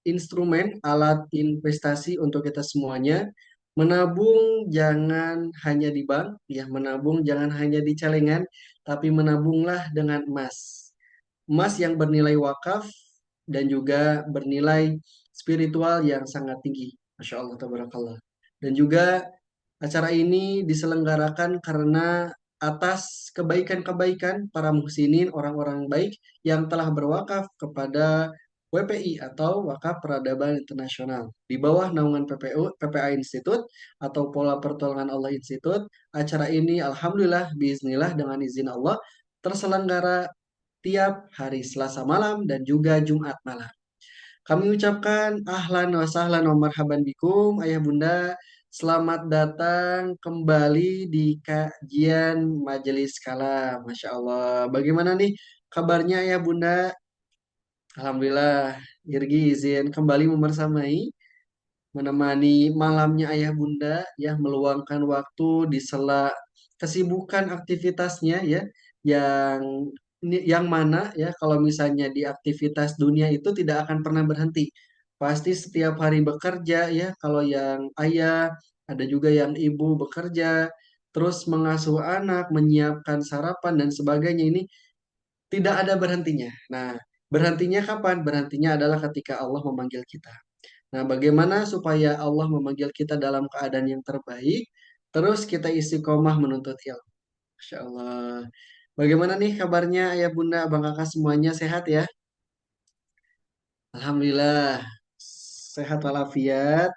instrumen, alat investasi untuk kita semuanya. Menabung jangan hanya di bank, ya menabung jangan hanya di celengan, tapi menabunglah dengan emas. Emas yang bernilai wakaf dan juga bernilai spiritual yang sangat tinggi. Masya Allah, tabarakallah. Dan juga acara ini diselenggarakan karena atas kebaikan-kebaikan para muhsinin, orang-orang baik yang telah berwakaf kepada WPI atau Wakaf Peradaban Internasional. Di bawah naungan PPA Institute atau Pola Pertolongan Allah Institute, acara ini Alhamdulillah, biiznillah dengan izin Allah, terselenggara tiap hari Selasa malam dan juga Jumat malam. Kami ucapkan ahlan wa sahlan wa marhaban bikum, Ayah Bunda. Selamat datang kembali di kajian Majelis Kalam. Masya Allah. Bagaimana nih kabarnya Ayah Bunda? Alhamdulillah, Irgi izin kembali membersamai, menemani malamnya Ayah Bunda, ya, meluangkan waktu di sela kesibukan aktivitasnya, ya, yang mana ya kalau misalnya di aktivitas dunia itu tidak akan pernah berhenti. Pasti setiap hari bekerja, ya, kalau yang ayah, ada juga yang ibu bekerja, terus mengasuh anak, menyiapkan sarapan dan sebagainya, ini tidak ada berhentinya. Nah, berhentinya kapan? Berhentinya adalah ketika Allah memanggil kita. Nah, bagaimana supaya Allah memanggil kita dalam keadaan yang terbaik? Terus kita istiqomah menuntut ilmu. Masya Allah. Bagaimana nih kabarnya ayah bunda abang kakak semuanya sehat ya? Alhamdulillah. Sehat walafiat.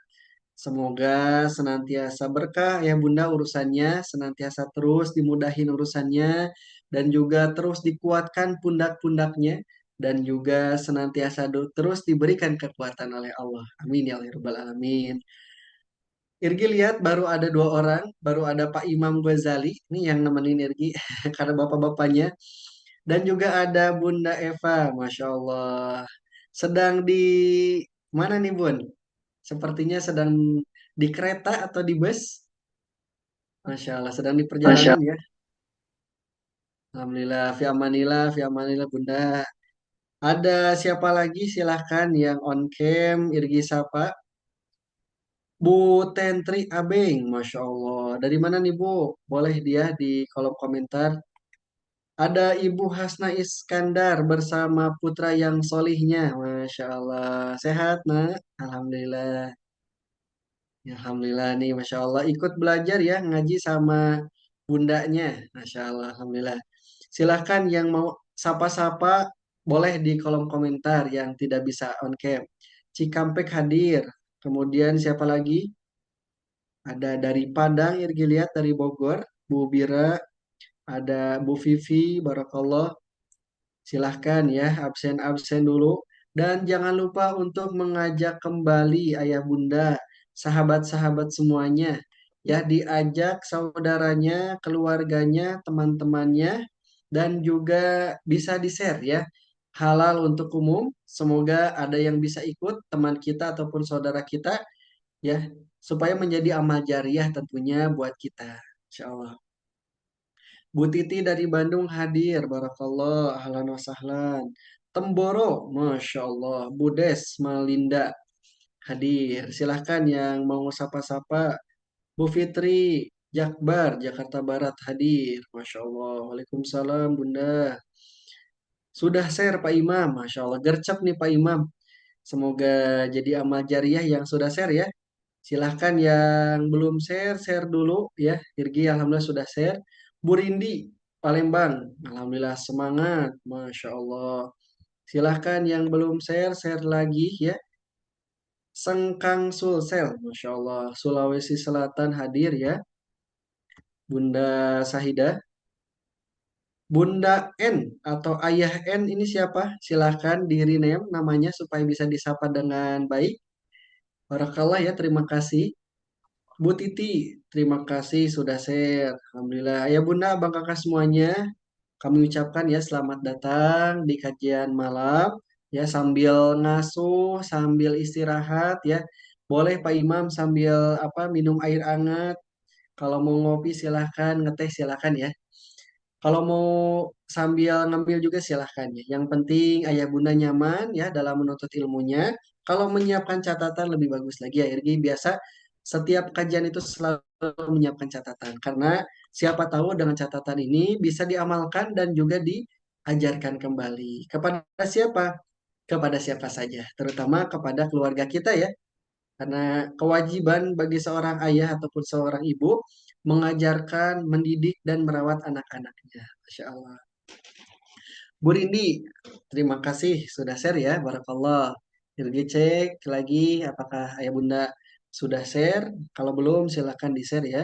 Semoga senantiasa berkah ya bunda urusannya. Senantiasa terus dimudahin urusannya. Dan juga terus dikuatkan pundak-pundaknya. Dan juga senantiasa terus diberikan kekuatan oleh Allah. Amin ya Allah, ya Rabbal Alamin. Irgi lihat baru ada dua orang, baru ada Pak Imam Ghazali, ini yang nemenin Irgi karena bapak-bapaknya, dan juga ada Bunda Eva, Masya Allah. Sedang di mana nih Bun? Sepertinya sedang di kereta atau di bus? Masya Allah, sedang di Masya perjalanan ya. Alhamdulillah, fi amanillah, fi amanillah Bunda. Ada siapa lagi silahkan yang on cam, Irgi Sapa. Bu Tentri Abeng, Masya Allah. Dari mana nih Bu? Boleh dia di kolom komentar. Ada Ibu Hasna Iskandar bersama putra yang solihnya. Masya Allah. Sehat, nak? Alhamdulillah. Ya, Alhamdulillah nih, Masya Allah. Ikut belajar ya, ngaji sama bundanya. Masya Allah, Alhamdulillah. Silahkan yang mau sapa-sapa, boleh di kolom komentar yang tidak bisa on cam. Cikampek hadir. Kemudian siapa lagi? Ada dari Padang, Irgi lihat dari Bogor, Bu Bira, ada Bu Vivi, Barakallah. Silahkan ya, absen-absen dulu. Dan jangan lupa untuk mengajak kembali ayah bunda, sahabat-sahabat semuanya. Ya, diajak saudaranya, keluarganya, teman-temannya, dan juga bisa di-share ya. Halal untuk umum, semoga ada yang bisa ikut, teman kita ataupun saudara kita, ya, supaya menjadi amal jariah tentunya buat kita. Insya Allah. Bu Titi dari Bandung hadir, barakallah, ahlan wa sahlan. Temboro, Masya Allah. Bu Des Malinda hadir. Silahkan yang mau sapa-sapa. Bu Fitri Jakbar, Jakarta Barat hadir. Masya Allah. Waalaikumsalam, Bunda. Sudah share Pak Imam, Masya Allah. Gercep nih Pak Imam. Semoga jadi amal jariah yang sudah share ya. Silahkan yang belum share, share dulu ya. Irgi Alhamdulillah sudah share. Bu Rindi, Palembang. Alhamdulillah semangat. Masya Allah. Silahkan yang belum share, share lagi ya. Sengkang Sulsel. Masya Allah. Sulawesi Selatan hadir ya. Bunda Sahida. Bunda N atau Ayah N ini siapa? Silahkan di rename namanya supaya bisa disapa dengan baik. Barakallah ya, terima kasih. Bu Titi, terima kasih sudah share. Alhamdulillah. Ya Bunda, Abang Kakak semuanya, kami ucapkan ya selamat datang di kajian malam. Ya sambil ngasuh, sambil istirahat ya. Boleh Pak Imam sambil apa minum air hangat. Kalau mau ngopi silahkan, ngeteh silahkan ya. Kalau mau sambil ngambil juga silahkan ya. Yang penting ayah bunda nyaman ya dalam menuntut ilmunya. Kalau menyiapkan catatan lebih bagus lagi ya Irgi. Biasa setiap kajian itu selalu menyiapkan catatan. Karena siapa tahu dengan catatan ini bisa diamalkan dan juga diajarkan kembali. Kepada siapa? Kepada siapa saja. Terutama kepada keluarga kita ya. Karena kewajiban bagi seorang ayah ataupun seorang ibu mengajarkan, mendidik, dan merawat anak-anaknya. Masya Allah. Bu Rindi, terima kasih sudah share ya. Barakallah. Irgi cek lagi apakah ayah bunda sudah share. Kalau belum silahkan di-share ya.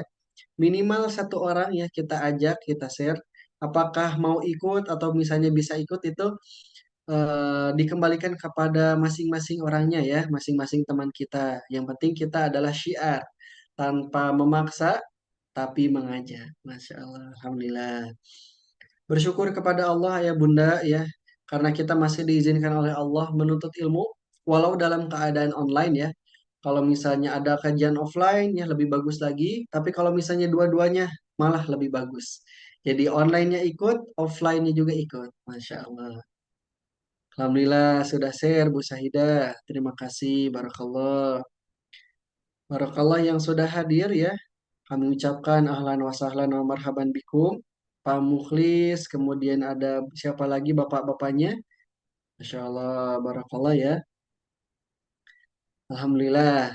Minimal satu orang ya kita ajak, kita share. Apakah mau ikut atau misalnya bisa ikut itu dikembalikan kepada masing-masing orangnya ya, masing-masing teman kita. Yang penting kita adalah syiar tanpa memaksa tapi mengajak. Masya Allah, Alhamdulillah. Bersyukur kepada Allah ya Bunda ya, karena kita masih diizinkan oleh Allah menuntut ilmu walau dalam keadaan online ya. Kalau misalnya ada kajian offline ya lebih bagus lagi, tapi kalau misalnya dua-duanya malah lebih bagus. Jadi online-nya ikut, offline-nya juga ikut. Masya Allah. Alhamdulillah sudah share Bu Syahidah. Terima kasih. Barakallah. Barakallah yang sudah hadir ya. Kami ucapkan ahlan wa sahlan wa marhaban bikum. Pak Mukhlis, kemudian ada siapa lagi bapak-bapaknya? Masya Allah, barakallah ya. Alhamdulillah.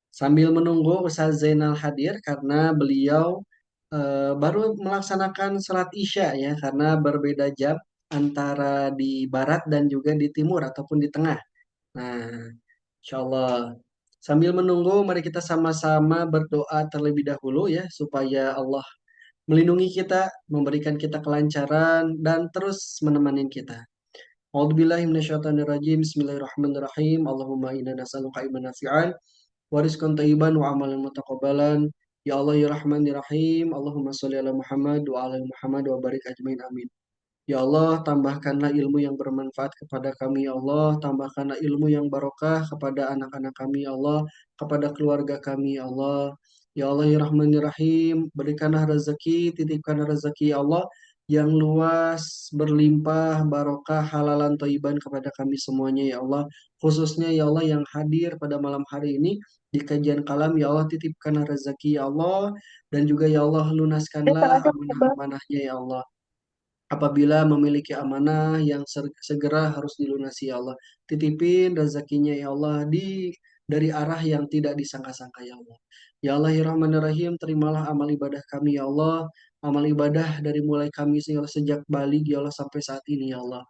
Sambil menunggu Ustaz Zainal hadir karena beliau baru melaksanakan salat Isya ya, karena berbeda jam antara di barat dan juga di timur ataupun di tengah. Nah, Insya Allah. Sambil menunggu, mari kita sama-sama berdoa terlebih dahulu ya, supaya Allah melindungi kita, memberikan kita kelancaran, dan terus menemani kita. A'udzubillahi minasyaitonirrajim. Bismillahirrahmanirrahim. Allahumma inna nas'aluka ilman nafi'an wa rizqan thayyiban wa amalan mutaqabbalan. Ya Allah ya Rahman ya Rahim. Allahumma sholli ala Muhammad wa ala ali Muhammad wa barik ajmain amin. Ya Allah, tambahkanlah ilmu yang bermanfaat kepada kami, ya Allah. Tambahkanlah ilmu yang barokah kepada anak-anak kami, ya Allah. Kepada keluarga kami, ya Allah. Ya Allah, ya Rahman, ya Rahim. Berikanlah rezeki, titipkanlah rezeki, ya Allah. Yang luas, berlimpah, barokah, halalan, thayyiban kepada kami semuanya, ya Allah. Khususnya, ya Allah, yang hadir pada malam hari ini di kajian kalam, ya Allah, titipkanlah rezeki, ya Allah. Dan juga, ya Allah, lunaskanlah amanah-amanahnya, ya Allah. Apabila memiliki amanah yang segera harus dilunasi ya Allah. Titipin rezekinya ya Allah dari arah yang tidak disangka-sangka ya Allah. Ya Allah ya Rahman ya Rahim, terimalah amal ibadah kami ya Allah. Amal ibadah dari mulai kami sejak balik ya Allah sampai saat ini ya Allah.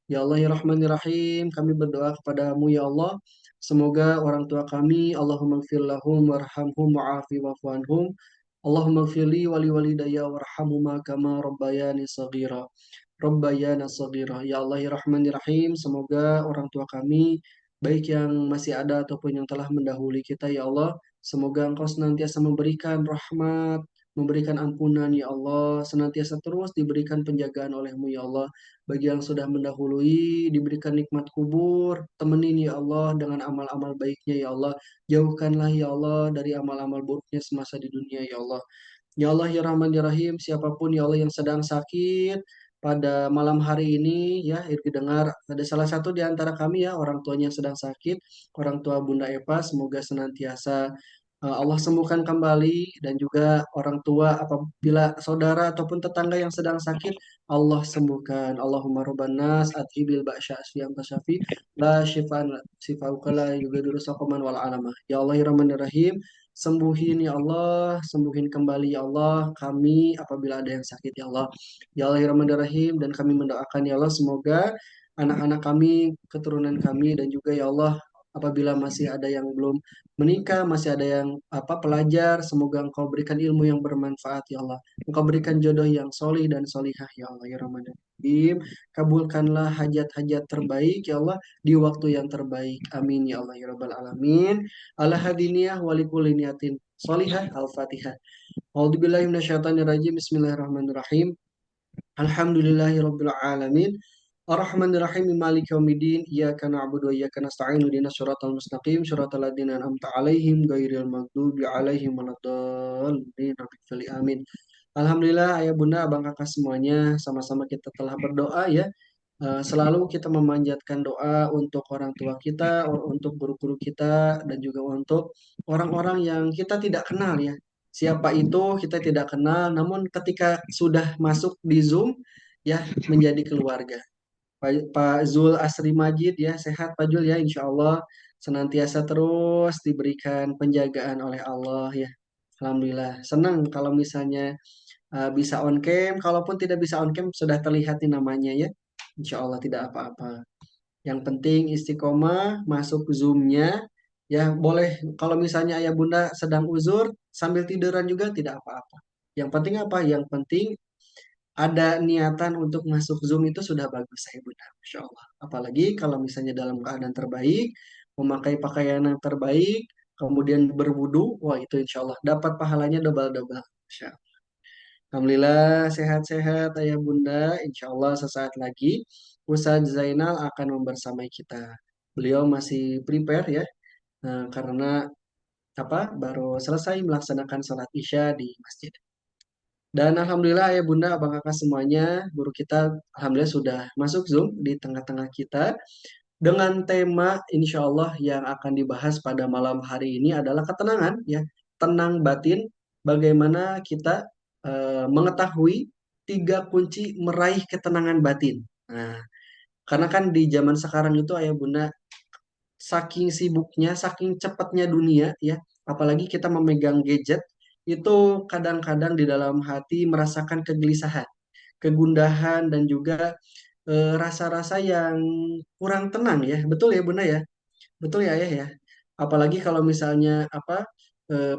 Ya Allah ya Rahman ya Rahim, kami berdoa kepadamu ya Allah. Semoga orang tua kami, Allahumma gfir lahum warhamhum wa'afi wa'fu anhum. Allahumma gfirli wali walidayya warhamhuma kama rabbayani saghira. Rabbayana saghira. Ya Allah ya Rahman ya Rahim, semoga orang tua kami baik yang masih ada ataupun yang telah mendahului kita ya Allah, semoga Engkau senantiasa memberikan rahmat, memberikan ampunan ya Allah, senantiasa terus diberikan penjagaan olehmu ya Allah. Bagi yang sudah mendahului diberikan nikmat kubur, temenin ya Allah dengan amal-amal baiknya ya Allah. Jauhkanlah ya Allah dari amal-amal buruknya semasa di dunia ya Allah. Ya Allah ya Rahman ya Rahim, siapapun ya Allah yang sedang sakit pada malam hari ini ya, Irgi dengar ada salah satu di antara kami ya orang tuanya yang sedang sakit, orang tua Bunda Eva, semoga senantiasa Allah sembuhkan kembali, dan juga orang tua apabila saudara ataupun tetangga yang sedang sakit Allah sembuhkan. Allahumma robban nas athibil ba'sya asfiyam tasyafi la syifaan sifauka la yugadiru saqaman wal alamah. Ya Allah ya Rahman ya Rahim, sembuhin ya Allah, sembuhin kembali ya Allah kami apabila ada yang sakit ya Allah. Ya Allah ya Rahman ya Rahim, dan kami mendoakan ya Allah semoga anak-anak kami, keturunan kami, dan juga ya Allah apabila masih ada yang belum menikah, masih ada yang pelajar, semoga Engkau berikan ilmu yang bermanfaat ya Allah. Engkau berikan jodoh yang solih dan solihah ya Allah ya Rahman ya Rahim. Kabulkanlah hajat-hajat terbaik ya Allah di waktu yang terbaik. Amin ya Allah ya Rabbal Alamin. Ala hadiniyah walikulli niyatin solihah. Al-Fatihah. A'udzubillahi minasyaitonirrajim. Bismillahirrahmanirrahim. Alhamdulillahirabbil alamin. Ar-Rahmanir-Rahim. Maliki yaumiddin. Iyyaka na'budu wa iyyaka nasta'in. Ihdinas siratal mustaqim. Siratal ladzina an'amta 'alaihim ghairil maghdubi 'alaihim waladdallin. Amin. Alhamdulillah ayah bunda abang kakak semuanya sama-sama kita telah berdoa ya. selalu kita memanjatkan doa untuk orang tua kita, untuk guru-guru kita, dan juga untuk orang-orang yang kita tidak kenal ya. Siapa itu kita tidak kenal, namun ketika sudah masuk di Zoom, ya menjadi keluarga. Pak Zul Asri Majid ya, sehat Pak Zul ya, insya Allah senantiasa terus diberikan penjagaan oleh Allah ya. Alhamdulillah, senang kalau misalnya bisa on cam, kalaupun tidak bisa on cam sudah terlihat nih namanya ya. Insya Allah tidak apa-apa. Yang penting istiqomah masuk Zoom-nya. Ya boleh kalau misalnya ayah bunda sedang uzur sambil tiduran juga tidak apa-apa. Yang penting apa? Yang penting ada niatan untuk masuk Zoom itu sudah bagus saya bunda. Masya Allah. Apalagi kalau misalnya dalam keadaan terbaik, memakai pakaian yang terbaik, kemudian berwudu, wah itu insya Allah dapat pahalanya double-double. Masya Allah. Alhamdulillah sehat-sehat ayah bunda. Insya Allah sesaat lagi Ustadz Zainal akan membersamai kita. Beliau masih prepare ya, karena apa? Baru selesai melaksanakan sholat Isya di masjid. Dan alhamdulillah ayah bunda, abang kakak semuanya, guru kita alhamdulillah sudah masuk Zoom di tengah-tengah kita dengan tema insya Allah yang akan dibahas pada malam hari ini adalah ketenangan ya, tenang batin, bagaimana kita mengetahui tiga kunci meraih ketenangan batin. Nah, karena kan di zaman sekarang itu ayah bunda saking sibuknya, saking cepatnya dunia ya, apalagi kita memegang gadget itu kadang-kadang di dalam hati merasakan kegelisahan, kegundahan dan juga rasa-rasa yang kurang tenang ya. Betul ya Bunda ya? Betul ya Ayah ya? Apalagi kalau misalnya apa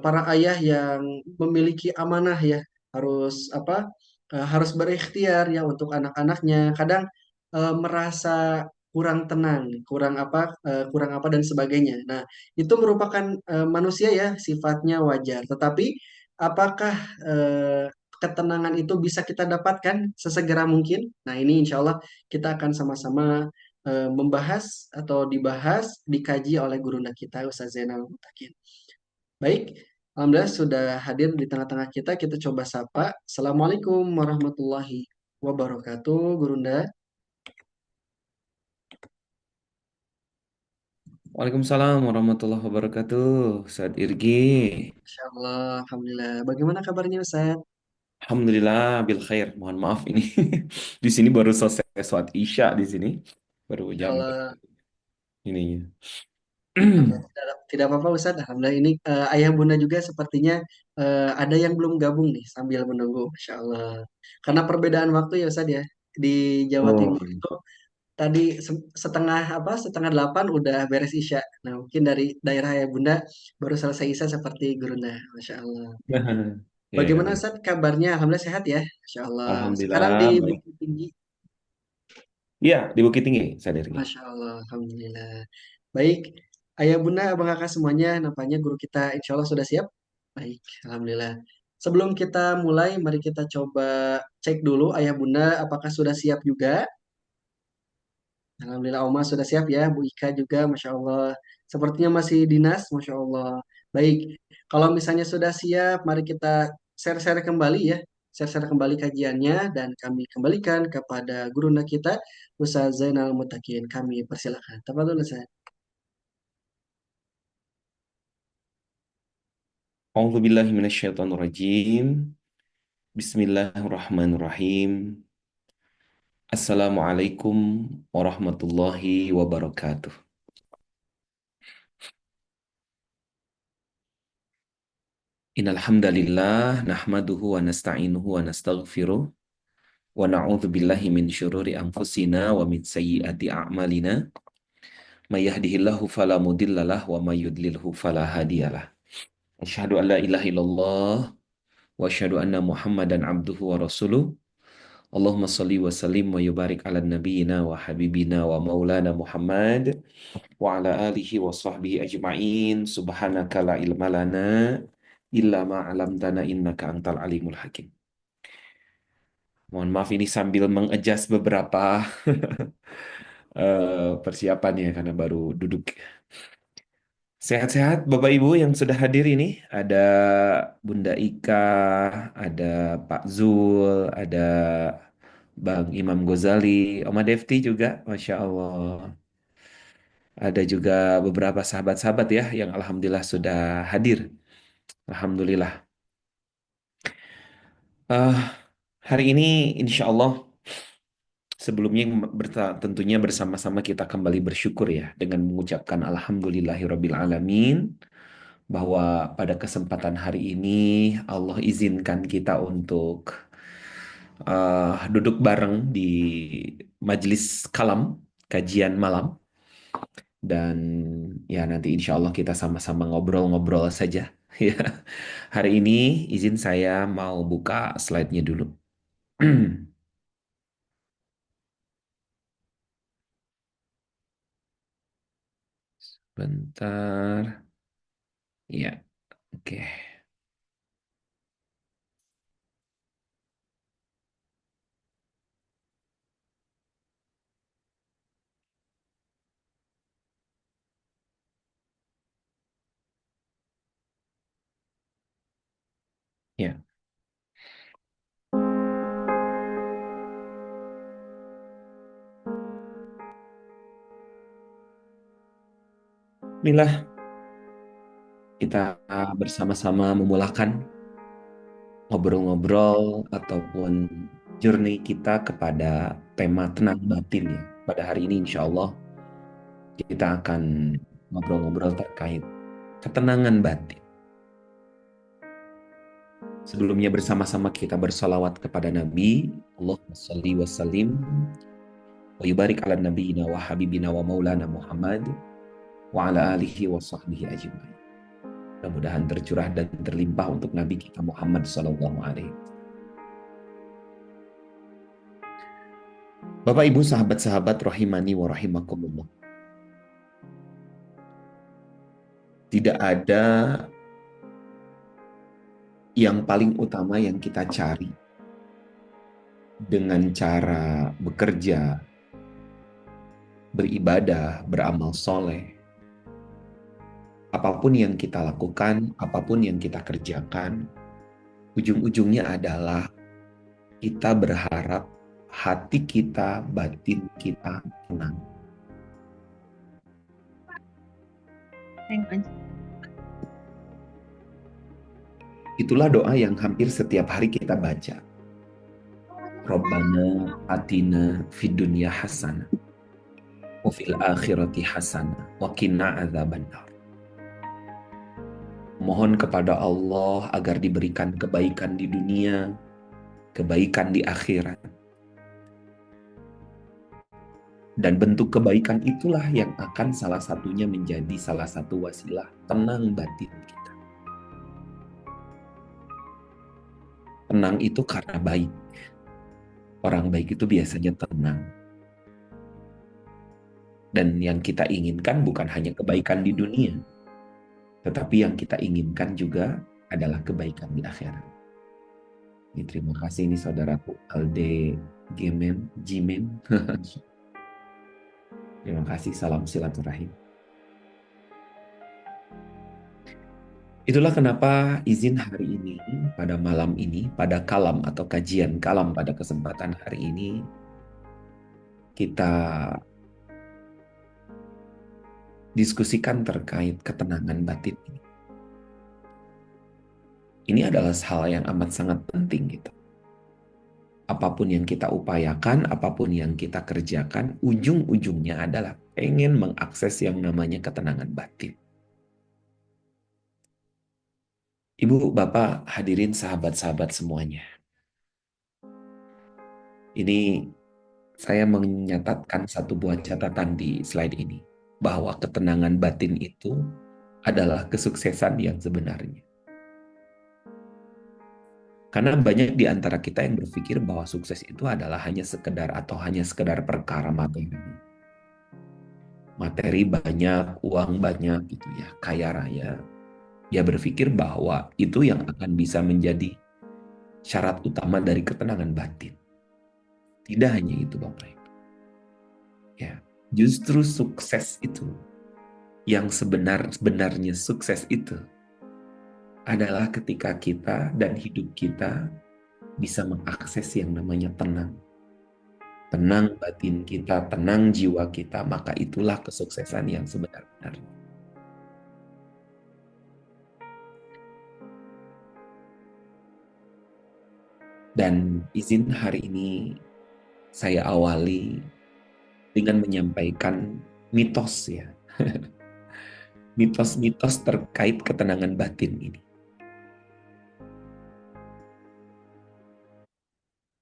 para ayah yang memiliki amanah ya, harus apa? Harus berikhtiar ya untuk anak-anaknya. Kadang merasa kurang tenang, kurang apa dan sebagainya. Nah, itu merupakan manusia ya, sifatnya wajar. Tetapi apakah eh, ketenangan itu bisa kita dapatkan sesegera mungkin? Nah, ini insya Allah kita akan sama-sama membahas atau dibahas, dikaji oleh gurunda kita, Ustaz Zainal Mutakin. Baik, alhamdulillah sudah hadir di tengah-tengah kita. Kita coba sapa. Assalamualaikum warahmatullahi wabarakatuh, gurunda. Waalaikumsalam warahmatullahi wabarakatuh. Ustaz Irgi. Insya Allah, alhamdulillah. Bagaimana kabarnya Ustaz? Alhamdulillah bil khair. Mohon maaf ini. Di sini baru selesai sholat Isya di sini. Baru Insya jam Allah, ininya. alhamdulillah, tidak apa-apa Ustaz. Alhamdulillah ini ayah bunda juga sepertinya ada yang belum gabung nih sambil menunggu. Insya Allah. Karena perbedaan waktu ya Ustaz ya. Di Jawa Oh, Timur itu tadi setengah apa setengah delapan udah beres isya. Nah mungkin dari daerah ya bunda baru selesai isya seperti gurunda. Masya Allah. ya, Bagaimana ya. Ustaz kabarnya? Alhamdulillah sehat ya. Masya Allah. Sekarang di Alhamdulillah baik. Bukit Tinggi. Iya, di Bukit Tinggi, Ustaz Irgi. Masya Allah. Alhamdulillah. Baik. Ayah bunda abang kakak semuanya nampaknya guru kita insya Allah sudah siap. Baik. Alhamdulillah. Sebelum kita mulai mari kita coba cek dulu ayah bunda apakah sudah siap juga. Alhamdulillah Oma sudah siap ya, Bu Ika juga, Masya Allah. Sepertinya masih dinas, Masya Allah. Baik, kalau misalnya sudah siap, mari kita share-share kembali ya. Share-share kembali kajiannya dan kami kembalikan kepada gurunda kita, Ustaz Zainal Mutakin. Kami persilakan. Tafadhol Ustaz. A'udzubillahi minasyaitonirrajim. Bismillahirrahmanirrahim. Assalamualaikum warahmatullahi wabarakatuh. Innal hamdalillah nahmaduhu wa nasta'inuhu wa nastaghfiruh. Wa na'udzu billahi min syururi anfusina wa min sayyiati a'malina. May yahdihillahu fala mudhillalah wa may yudlilhu fala hadiyalah. Asyhadu an la ilaha illallah wa asyhadu anna Muhammadan abduhu wa rasuluh. Allahumma shalli wa sallim wa yubarik ala nabiyyina wa habibina wa maulana Muhammad wa ala alihi wa sahbihi ajma'in. Subhanaka la ilma lana illa ma 'allamtana innaka antal alimul hakim. Mohon maaf ini sambil mengadjust beberapa persiapannya karena baru duduk. Sehat-sehat Bapak Ibu yang sudah hadir ini. Ada Bunda Ika, ada Pak Zul, ada Bang Imam Ghazali, Oma Defti juga, Masya Allah. Ada juga beberapa sahabat-sahabat ya yang alhamdulillah sudah hadir. Alhamdulillah. Eh, Hari ini insya Allah sebelumnya tentunya bersama-sama kita kembali bersyukur ya dengan mengucapkan Alhamdulillahirabbil alamin bahwa pada kesempatan hari ini Allah izinkan kita untuk duduk bareng di majelis kalam, kajian malam, dan ya nanti insya Allah kita sama-sama ngobrol-ngobrol saja. Ya, hari ini izin saya mau buka slide-nya dulu. Bentar. Ya, oke. Ya, inilah kita bersama-sama memulakan ngobrol-ngobrol ataupun journey kita kepada tema tenang batin ya. Pada hari ini insya Allah kita akan ngobrol-ngobrol terkait ketenangan batin. Sebelumnya bersama-sama kita bersalawat kepada Nabi, Allahumma shalli wa sallim wa yubarik ala nabiyina wa habibina wa maulana Muhammad wa ala alihi wa sahbihi ajma'in. Mudah-mudahan tercurah dan terlimpah untuk Nabi kita Muhammad sallallahu alaihi wasallam. Bapak Ibu sahabat-sahabat rahimani wa rahimakumullah. Tidak ada yang paling utama yang kita cari dengan cara bekerja, beribadah, beramal soleh. Apapun yang kita lakukan, apapun yang kita kerjakan, ujung-ujungnya adalah kita berharap hati kita, batin kita tenang. Itulah doa yang hampir setiap hari kita baca. Rabbana atina fid dunya hasanah wa fil akhirati hasanah wa qina adzabannar. Mohon kepada Allah agar diberikan kebaikan di dunia, kebaikan di akhirat. Dan bentuk kebaikan itulah yang akan salah satunya menjadi salah satu wasilah tenang batin kita. Tenang itu karena baik. Orang baik itu biasanya tenang. Dan yang kita inginkan bukan hanya kebaikan di dunia, tetapi yang kita inginkan juga adalah kebaikan di akhirat. Ini terima kasih ini saudaraku Alde Gimem. Terima kasih, salam silaturahim. Itulah kenapa izin hari ini, pada malam ini, pada kalam atau kajian kalam pada kesempatan hari ini, kita diskusikan terkait ketenangan batin ini. Ini adalah hal yang amat sangat penting gitu. Apapun yang kita upayakan, apapun yang kita kerjakan, ujung-ujungnya adalah pengen mengakses yang namanya ketenangan batin. Ibu, Bapak, hadirin sahabat-sahabat semuanya. Ini saya menyatatkan satu buah catatan di slide ini, bahwa ketenangan batin itu adalah kesuksesan yang sebenarnya. Karena banyak di antara kita yang berpikir bahwa sukses itu adalah hanya sekedar perkara materi. Materi banyak, uang banyak gitu ya, kaya raya. Dia berpikir bahwa itu yang akan bisa menjadi syarat utama dari ketenangan batin. Tidak hanya itu Bapak Ibu. Ya, justru sukses itu, yang sebenarnya sukses itu adalah ketika kita dan hidup kita bisa mengakses yang namanya tenang. tenang batin kita, tenang jiwa kita, maka itulah kesuksesan yang sebenar-benarnya. Dan izin hari ini saya awali dengan menyampaikan mitos ya, mitos-mitos terkait ketenangan batin ini.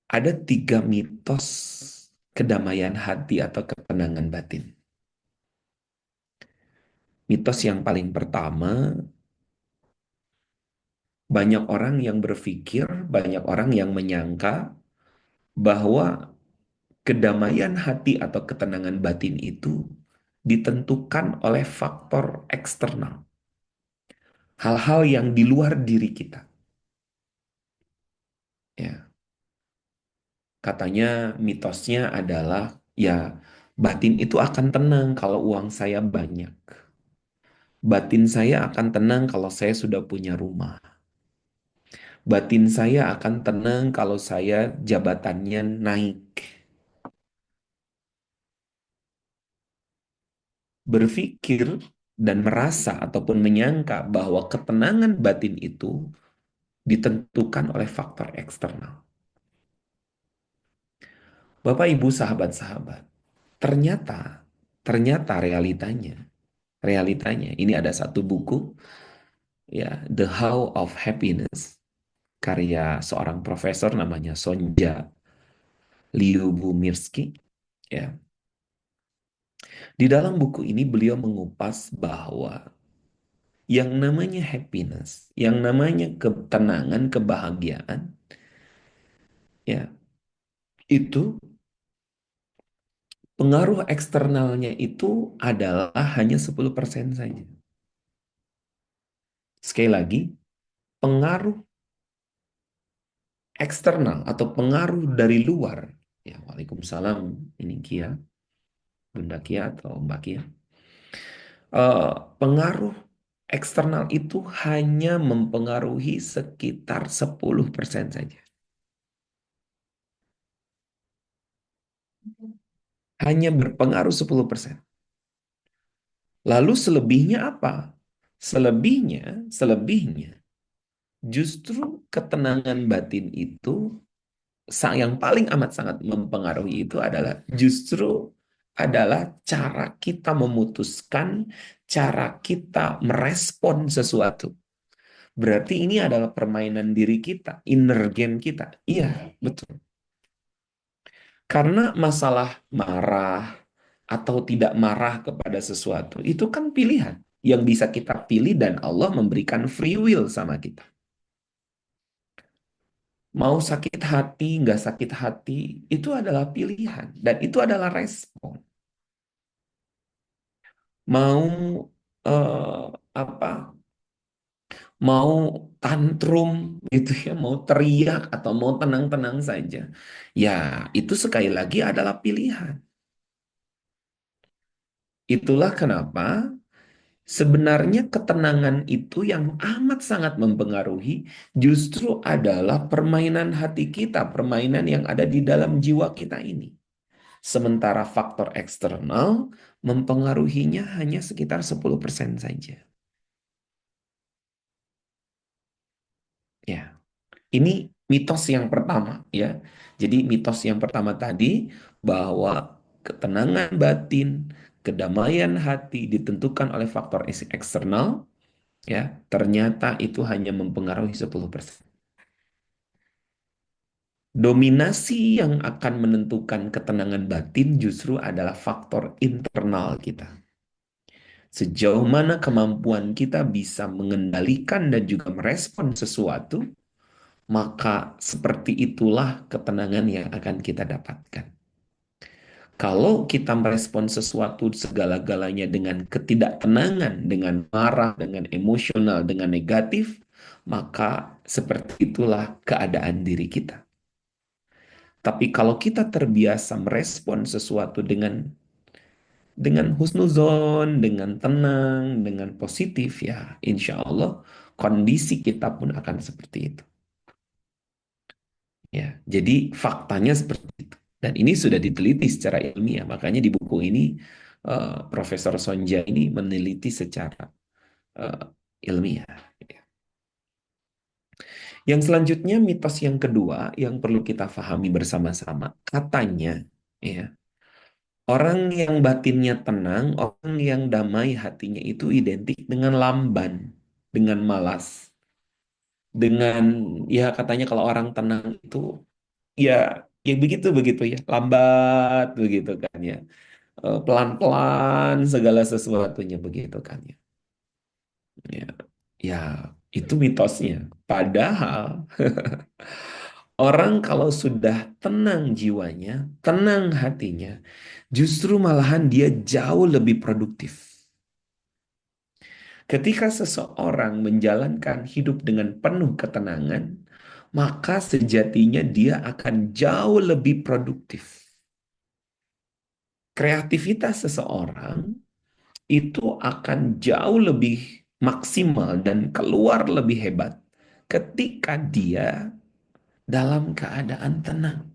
Ada 3 mitos kedamaian hati atau ketenangan batin. Mitos yang paling pertama, banyak orang yang berpikir, banyak orang yang menyangka bahwa kedamaian hati atau ketenangan batin itu ditentukan oleh faktor eksternal. Hal-hal yang di luar diri kita. Ya, katanya mitosnya adalah ya batin itu akan tenang kalau uang saya banyak. Batin saya akan tenang kalau saya sudah punya rumah. Batin saya akan tenang kalau saya jabatannya naik. Berpikir dan merasa ataupun menyangka bahwa ketenangan batin itu ditentukan oleh faktor eksternal. Bapak, Ibu, sahabat-sahabat, ternyata, ternyata realitanya, ini ada satu buku, ya, The How of Happiness, karya seorang profesor namanya Sonja Lyubomirsky, ya. Di dalam buku ini beliau mengupas bahwa yang namanya happiness, yang namanya ketenangan, kebahagiaan, ya, itu pengaruh eksternalnya itu adalah hanya 10% saja. Sekali lagi, pengaruh eksternal atau pengaruh dari luar, ya, Waalaikumsalam, ini Kia, Bunda Kia atau Mbak Kia. Eh, Pengaruh eksternal itu hanya mempengaruhi sekitar 10% saja. Hanya berpengaruh 10%. Lalu selebihnya apa? Selebihnya justru ketenangan batin itu yang paling amat sangat mempengaruhi itu adalah justru adalah cara kita memutuskan, cara kita merespon sesuatu. Berarti ini adalah permainan diri kita, inner game kita. Iya, betul. Karena masalah marah atau tidak marah kepada sesuatu, itu kan pilihan yang bisa kita pilih dan Allah memberikan free will sama kita. Mau sakit hati, nggak sakit hati, itu adalah pilihan. Dan itu adalah respon. Mau eh, apa? Mau tantrum gitu ya, mau teriak atau mau tenang-tenang saja. Ya, itu sekali lagi adalah pilihan. Itulah kenapa sebenarnya ketenangan itu yang amat sangat mempengaruhi justru adalah permainan hati kita, permainan yang ada di dalam jiwa kita ini. Sementara faktor eksternal mempengaruhinya hanya sekitar 10% saja. Ya, ini mitos yang pertama ya. Jadi mitos yang pertama tadi bahwa ketenangan batin, kedamaian hati ditentukan oleh faktor eksternal ya. Ternyata itu hanya mempengaruhi 10%. Dominasi yang akan menentukan ketenangan batin justru adalah faktor internal kita. Sejauh mana kemampuan kita bisa mengendalikan dan juga merespon sesuatu, maka seperti itulah ketenangan yang akan kita dapatkan. Kalau kita merespon sesuatu segala-galanya dengan ketidaktenangan, dengan marah, dengan emosional, dengan negatif, maka seperti itulah keadaan diri kita. Tapi kalau kita terbiasa merespon sesuatu dengan husnuzon, dengan tenang, dengan positif, ya insya Allah kondisi kita pun akan seperti itu. Ya, jadi faktanya seperti itu. Dan ini sudah diteliti secara ilmiah. Makanya di buku ini Profesor Sonja ini meneliti secara eh, ilmiah. Yang selanjutnya mitos yang kedua yang perlu kita pahami bersama-sama. Katanya, ya, orang yang batinnya tenang, orang yang damai hatinya itu identik dengan lamban, dengan malas, dengan ya katanya kalau orang tenang itu ya ya begitu begitu ya, lambat begitu kan ya. Pelan-pelan segala sesuatunya begitu kan ya. Ya, ya itu mitosnya. Padahal orang kalau sudah tenang jiwanya, tenang hatinya, justru malahan dia jauh lebih produktif. Ketika seseorang menjalankan hidup dengan penuh ketenangan, maka sejatinya dia akan jauh lebih produktif. Kreativitas seseorang itu akan jauh lebih maksimal dan keluar lebih hebat ketika dia dalam keadaan tenang.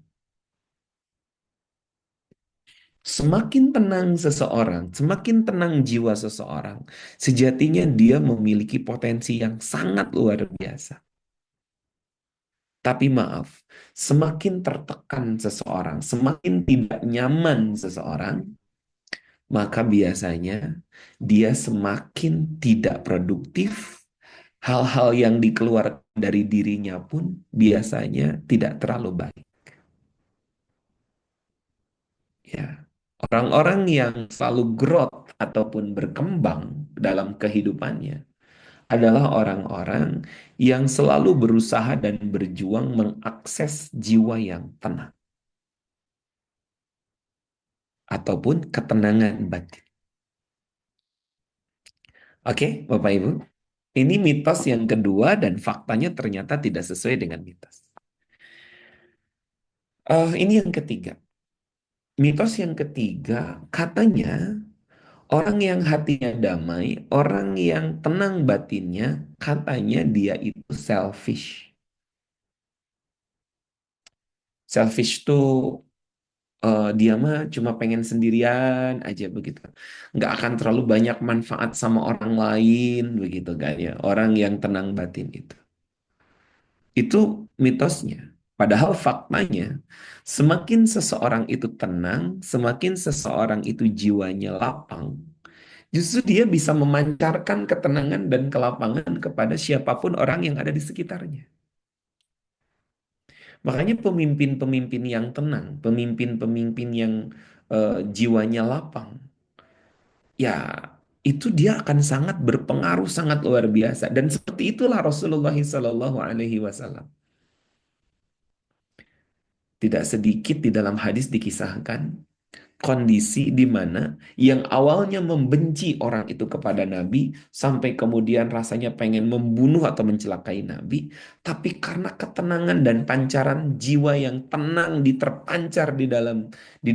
Semakin tenang seseorang, semakin tenang jiwa seseorang, sejatinya dia memiliki potensi yang sangat luar biasa. Tapi maaf, semakin tertekan seseorang, semakin tidak nyaman seseorang, maka biasanya dia semakin tidak produktif. Hal-hal yang dikeluarkan dari dirinya pun biasanya tidak terlalu baik. Ya, orang-orang yang selalu growth ataupun berkembang dalam kehidupannya adalah orang-orang yang selalu berusaha dan berjuang mengakses jiwa yang tenang ataupun ketenangan batin. Oke, Bapak Ibu, ini mitos yang kedua dan faktanya ternyata tidak sesuai dengan mitos. Ini yang ketiga. Mitos yang ketiga, katanya orang yang hatinya damai, orang yang tenang batinnya, katanya dia itu selfish. Selfish tuh dia mah cuma pengen sendirian aja begitu. Nggak akan terlalu banyak manfaat sama orang lain begitu kan ya. Orang yang tenang batin itu. Itu mitosnya. Padahal faktanya, semakin seseorang itu tenang, semakin seseorang itu jiwanya lapang, justru dia bisa memancarkan ketenangan dan kelapangan kepada siapapun orang yang ada di sekitarnya. Makanya pemimpin-pemimpin yang tenang, pemimpin-pemimpin yang jiwanya lapang, ya itu dia akan sangat berpengaruh, sangat luar biasa. Dan seperti itulah Rasulullah Shallallahu Alaihi Wasallam. Tidak sedikit di dalam hadis dikisahkan kondisi di mana yang awalnya membenci orang itu kepada Nabi sampai kemudian rasanya pengen membunuh atau mencelakai Nabi, tapi karena ketenangan dan pancaran jiwa yang tenang diterpancar di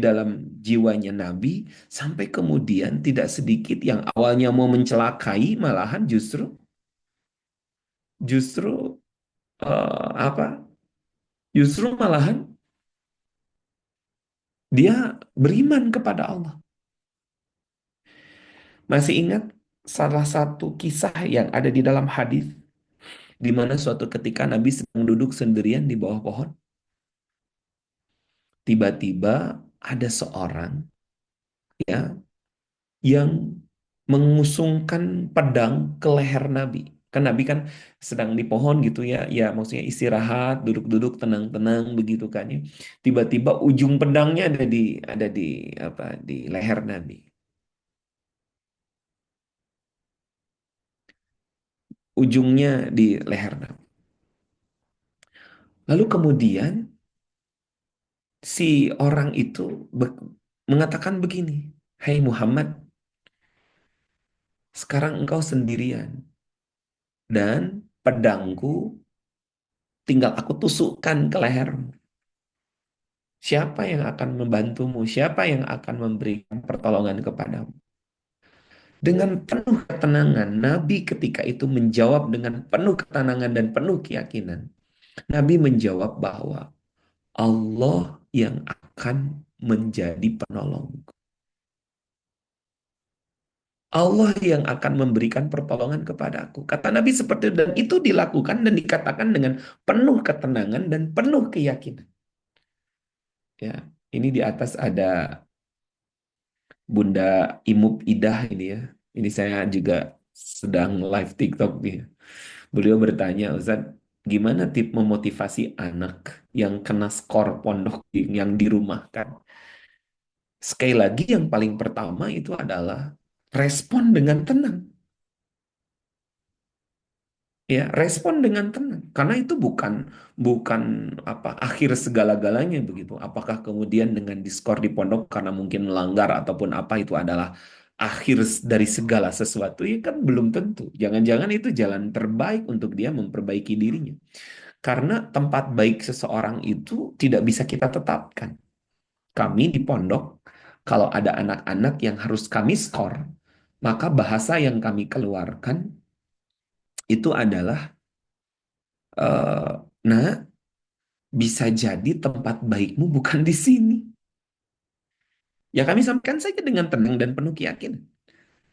dalam jiwanya Nabi, sampai kemudian tidak sedikit yang awalnya mau mencelakai malahan justru apa? Justru malahan dia beriman kepada Allah. Masih ingat salah satu kisah yang ada di dalam hadis di mana suatu ketika Nabi sedang duduk sendirian di bawah pohon, tiba-tiba ada seorang ya yang mengusungkan pedang ke leher Nabi. Kan Nabi kan sedang di pohon gitu ya, ya maksudnya istirahat, duduk-duduk tenang-tenang begitu kan ya. Tiba-tiba ujung pedangnya ada di apa di leher Nabi. Ujungnya di leher Nabi. Lalu kemudian si orang itu mengatakan begini, "Hai Muhammad, sekarang engkau sendirian dan pedangku tinggal aku tusukkan ke lehermu. Siapa yang akan membantumu? Siapa yang akan memberikan pertolongan kepadamu?" Dengan penuh ketenangan, Nabi ketika itu menjawab dengan penuh ketenangan dan penuh keyakinan. Nabi menjawab bahwa Allah yang akan menjadi penolongku. Allah yang akan memberikan pertolongan kepadaku. Kata Nabi seperti itu, dan itu dilakukan dan dikatakan dengan penuh ketenangan dan penuh keyakinan. Ya, ini di atas ada Bunda Imub Idah ini ya. Ini saya juga sedang live TikTok nih. Beliau bertanya, Ustaz, gimana tip memotivasi anak yang kena skor pondok yang dirumahkan? Sekali lagi yang paling pertama itu adalah respon dengan tenang. Ya, respon dengan tenang. Karena itu bukan bukan apa akhir segala-galanya begitu. Apakah kemudian dengan diskor di pondok karena mungkin melanggar ataupun apa itu adalah akhir dari segala sesuatu? Ya kan belum tentu. Jangan-jangan itu jalan terbaik untuk dia memperbaiki dirinya. Karena tempat baik seseorang itu tidak bisa kita tetapkan. Kami di pondok, kalau ada anak-anak yang harus kami skor, maka bahasa yang kami keluarkan itu adalah nah, bisa jadi tempat baikmu bukan di sini. Ya kami sampaikan saja dengan tenang dan penuh keyakinan.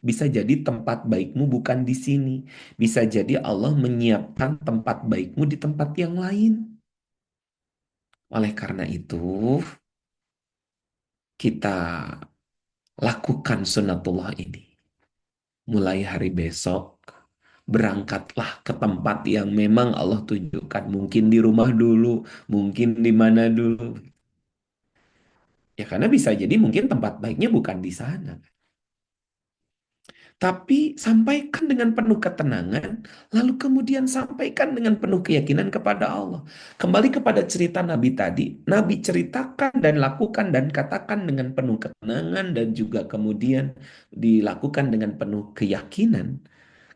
Bisa jadi tempat baikmu bukan di sini. Bisa jadi Allah menyiapkan tempat baikmu di tempat yang lain. Oleh karena itu, kita lakukan sunatullah ini. Mulai hari besok, berangkatlah ke tempat yang memang Allah tunjukkan. Mungkin di rumah dulu, mungkin di mana dulu. Ya karena bisa jadi mungkin tempat baiknya bukan di sana. Tapi sampaikan dengan penuh ketenangan, lalu kemudian sampaikan dengan penuh keyakinan kepada Allah. Kembali kepada cerita Nabi tadi, Nabi ceritakan dan lakukan dan katakan dengan penuh ketenangan dan juga kemudian dilakukan dengan penuh keyakinan.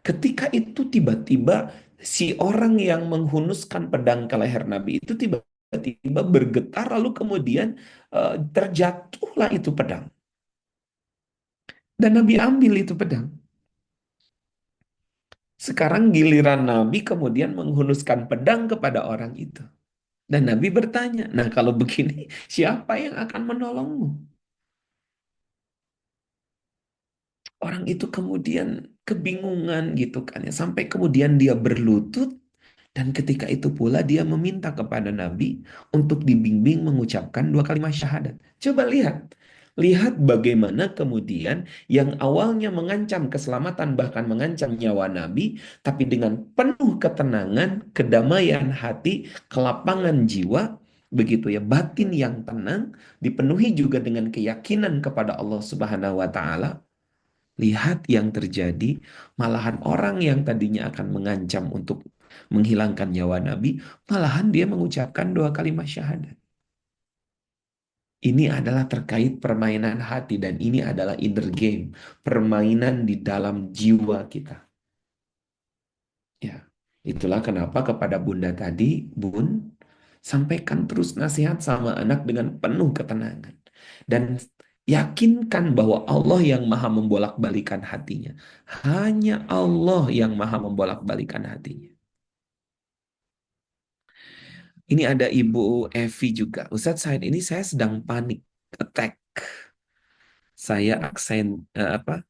Ketika itu tiba-tiba si orang yang menghunuskan pedang ke leher Nabi itu tiba-tiba bergetar lalu kemudian terjatuhlah itu pedang. Dan Nabi ambil itu pedang. Sekarang giliran Nabi kemudian menghunuskan pedang kepada orang itu. Dan Nabi bertanya, nah kalau begini siapa yang akan menolongmu? Orang itu kemudian kebingungan gitu kan ya. Sampai kemudian dia berlutut dan ketika itu pula dia meminta kepada Nabi untuk dibimbing mengucapkan dua kalimat syahadat. Coba lihat. Lihat bagaimana kemudian yang awalnya mengancam keselamatan bahkan mengancam nyawa Nabi, tapi dengan penuh ketenangan, kedamaian hati, kelapangan jiwa, begitu ya, batin yang tenang, dipenuhi juga dengan keyakinan kepada Allah Subhanahu wa taala. Lihat yang terjadi, malahan orang yang tadinya akan mengancam untuk menghilangkan nyawa Nabi, malahan dia mengucapkan dua kalimat syahadat. Ini adalah terkait permainan hati dan ini adalah inner game, permainan di dalam jiwa kita. Ya, itulah kenapa kepada Bunda tadi, Bun, sampaikan terus nasihat sama anak dengan penuh ketenangan. Dan yakinkan bahwa Allah yang maha membolak-balikan hatinya. Hanya Allah yang maha membolak-balikan hatinya. Ini ada Ibu Evi juga. Ustadz, saat ini saya sedang panik attack. Saya apa?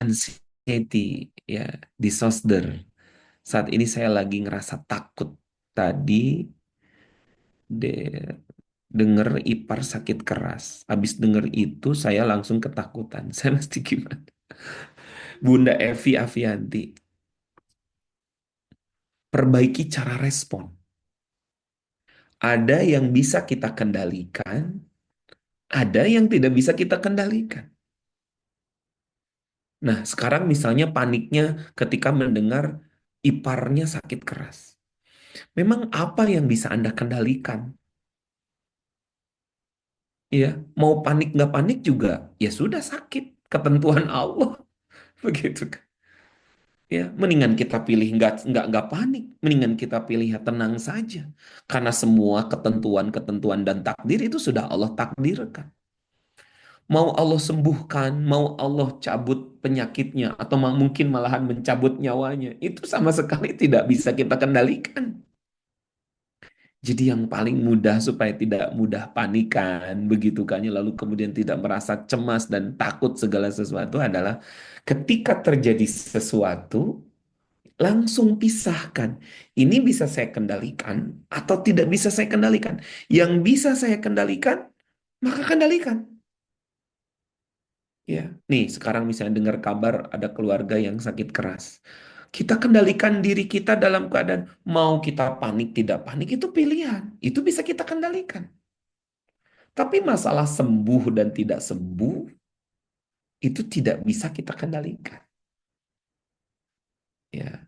Anxiety ya, disorder. Saat ini saya lagi ngerasa takut. Tadi de denger ipar sakit keras. Habis denger itu saya langsung ketakutan. Saya mesti gimana? Bunda Evi Avianti, perbaiki cara respon. Ada yang bisa kita kendalikan, ada yang tidak bisa kita kendalikan. Nah, sekarang misalnya paniknya ketika mendengar iparnya sakit keras. Memang apa yang bisa Anda kendalikan? Ya, mau panik nggak panik juga, ya sudah sakit. Ketentuan Allah, begitu kan? Ya, mendingan kita pilih nggak panik, mendingan kita pilih ya tenang saja, karena semua ketentuan-ketentuan dan takdir itu sudah Allah takdirkan. Mau Allah sembuhkan, mau Allah cabut penyakitnya, atau mungkin malahan mencabut nyawanya, itu sama sekali tidak bisa kita kendalikan. Jadi yang paling mudah supaya tidak mudah panikan, begitu kan, ya, lalu kemudian tidak merasa cemas dan takut segala sesuatu adalah ketika terjadi sesuatu, langsung pisahkan. Ini bisa saya kendalikan atau tidak bisa saya kendalikan. Yang bisa saya kendalikan, maka kendalikan. Ya, nih sekarang misalnya dengar kabar ada keluarga yang sakit keras. Kita kendalikan diri kita dalam keadaan mau kita panik tidak panik itu pilihan. Itu bisa kita kendalikan. Tapi masalah sembuh dan tidak sembuh itu tidak bisa kita kendalikan. Ya,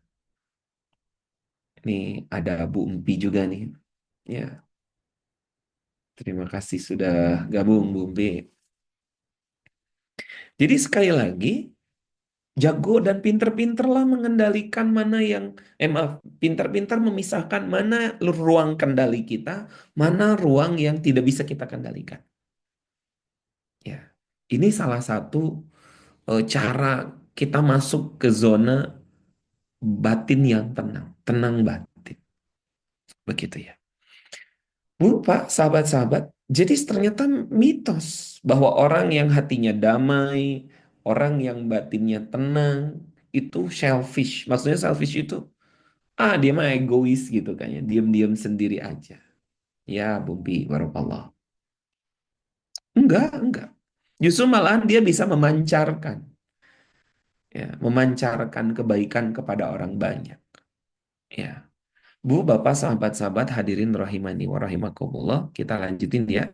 ini ada Bu Empi juga nih. Ya, terima kasih sudah gabung Bu Empi. Jadi sekali lagi, jago dan pinter-pinterlah mengendalikan mana yang, maaf, pinter-pinter memisahkan mana ruang kendali kita, mana ruang yang tidak bisa kita kendalikan. Ya, ini salah satu cara kita masuk ke zona batin yang tenang, tenang batin, begitu ya. Bu, Pak, sahabat-sahabat, jadi ternyata mitos bahwa orang yang hatinya damai, orang yang batinnya tenang, itu selfish. Maksudnya selfish itu, dia mah egois gitu kan ya, diam-diam sendiri aja. Ya, Bumpi, warokallah. Enggak. Justru malahan dia bisa memancarkan, ya, memancarkan kebaikan kepada orang banyak. Ya, Bu, Bapak, sahabat-sahabat, hadirin rahimani wa rahimakumullah, kita lanjutin ya.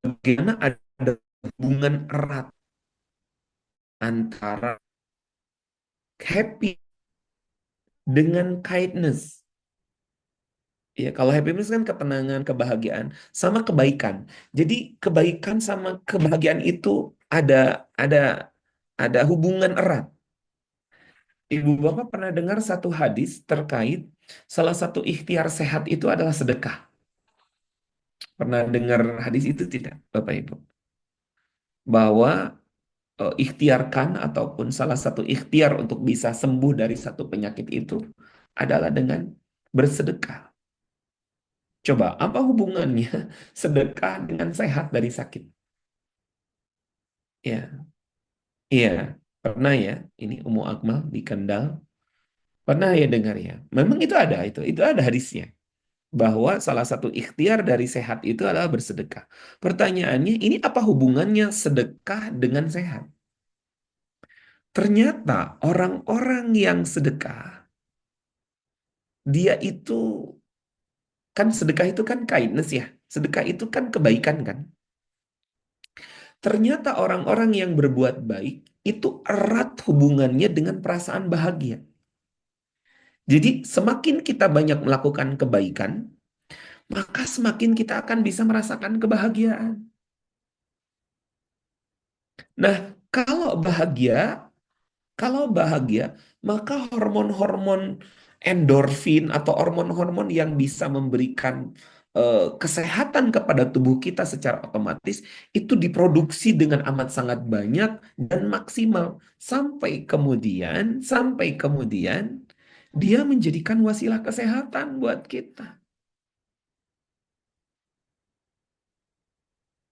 Bagaimana ada hubungan erat antara happy dengan kindness. Ya, kalau happiness kan ketenangan, kebahagiaan, sama kebaikan. Jadi kebaikan sama kebahagiaan itu ada ada ada hubungan erat. Ibu Bapak pernah dengar satu hadis terkait salah satu ikhtiar sehat itu adalah sedekah. Pernah dengar hadis itu tidak, Bapak Ibu? Bahwa ikhtiarkan ataupun salah satu ikhtiar untuk bisa sembuh dari satu penyakit itu adalah dengan bersedekah. Coba, apa hubungannya sedekah dengan sehat dari sakit? Ya, iya, pernah ya. Ini Ummu Akmal di Kendal. Pernah ya dengar ya. Memang itu ada hadisnya. Bahwa salah satu ikhtiar dari sehat itu adalah bersedekah. Pertanyaannya, ini apa hubungannya sedekah dengan sehat? Ternyata orang-orang yang sedekah, dia itu kan sedekah itu kan kindness ya. Sedekah itu kan kebaikan kan. Ternyata orang-orang yang berbuat baik itu erat hubungannya dengan perasaan bahagia. Jadi semakin kita banyak melakukan kebaikan, maka semakin kita akan bisa merasakan kebahagiaan. Nah, kalau bahagia, kalau bahagia, maka hormon-hormon endorfin atau hormon-hormon yang bisa memberikan kesehatan kepada tubuh kita secara otomatis itu diproduksi dengan amat sangat banyak dan maksimal sampai kemudian dia menjadikan wasilah kesehatan buat kita.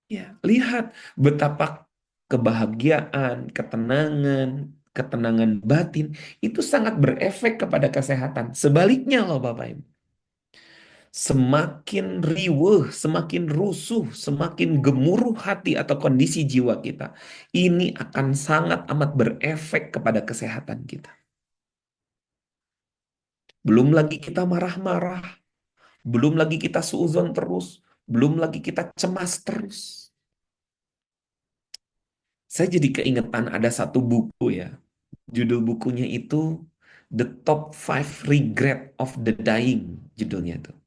Ya, lihat betapa kebahagiaan, ketenangan batin itu sangat berefek kepada kesehatan. Sebaliknya loh Bapak Ibu. Semakin riweuh, semakin rusuh, semakin gemuruh hati atau kondisi jiwa kita, ini akan sangat amat berefek kepada kesehatan kita. Belum lagi kita marah-marah, belum lagi kita suuzon terus, belum lagi kita cemas terus. Saya jadi keingetan ada satu buku ya. Judul bukunya itu The Top 5 Regret of the Dying, judulnya itu.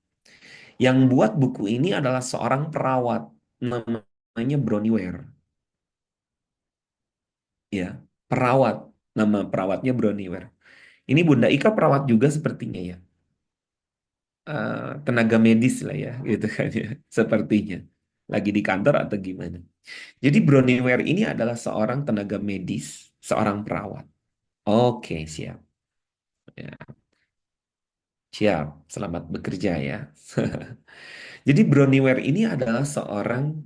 Yang buat buku ini adalah seorang perawat namanya Bronnie Ware. Ya, perawat. Nama perawatnya Bronnie Ware. Ini Bunda Ika perawat juga sepertinya ya. Tenaga medis lah ya, gitu kan ya. Sepertinya. Lagi di kantor atau gimana. Jadi Bronnie Ware ini adalah seorang tenaga medis, seorang perawat. Oke, siap. Ya. Siap, selamat bekerja ya. Jadi Broniware ini adalah seorang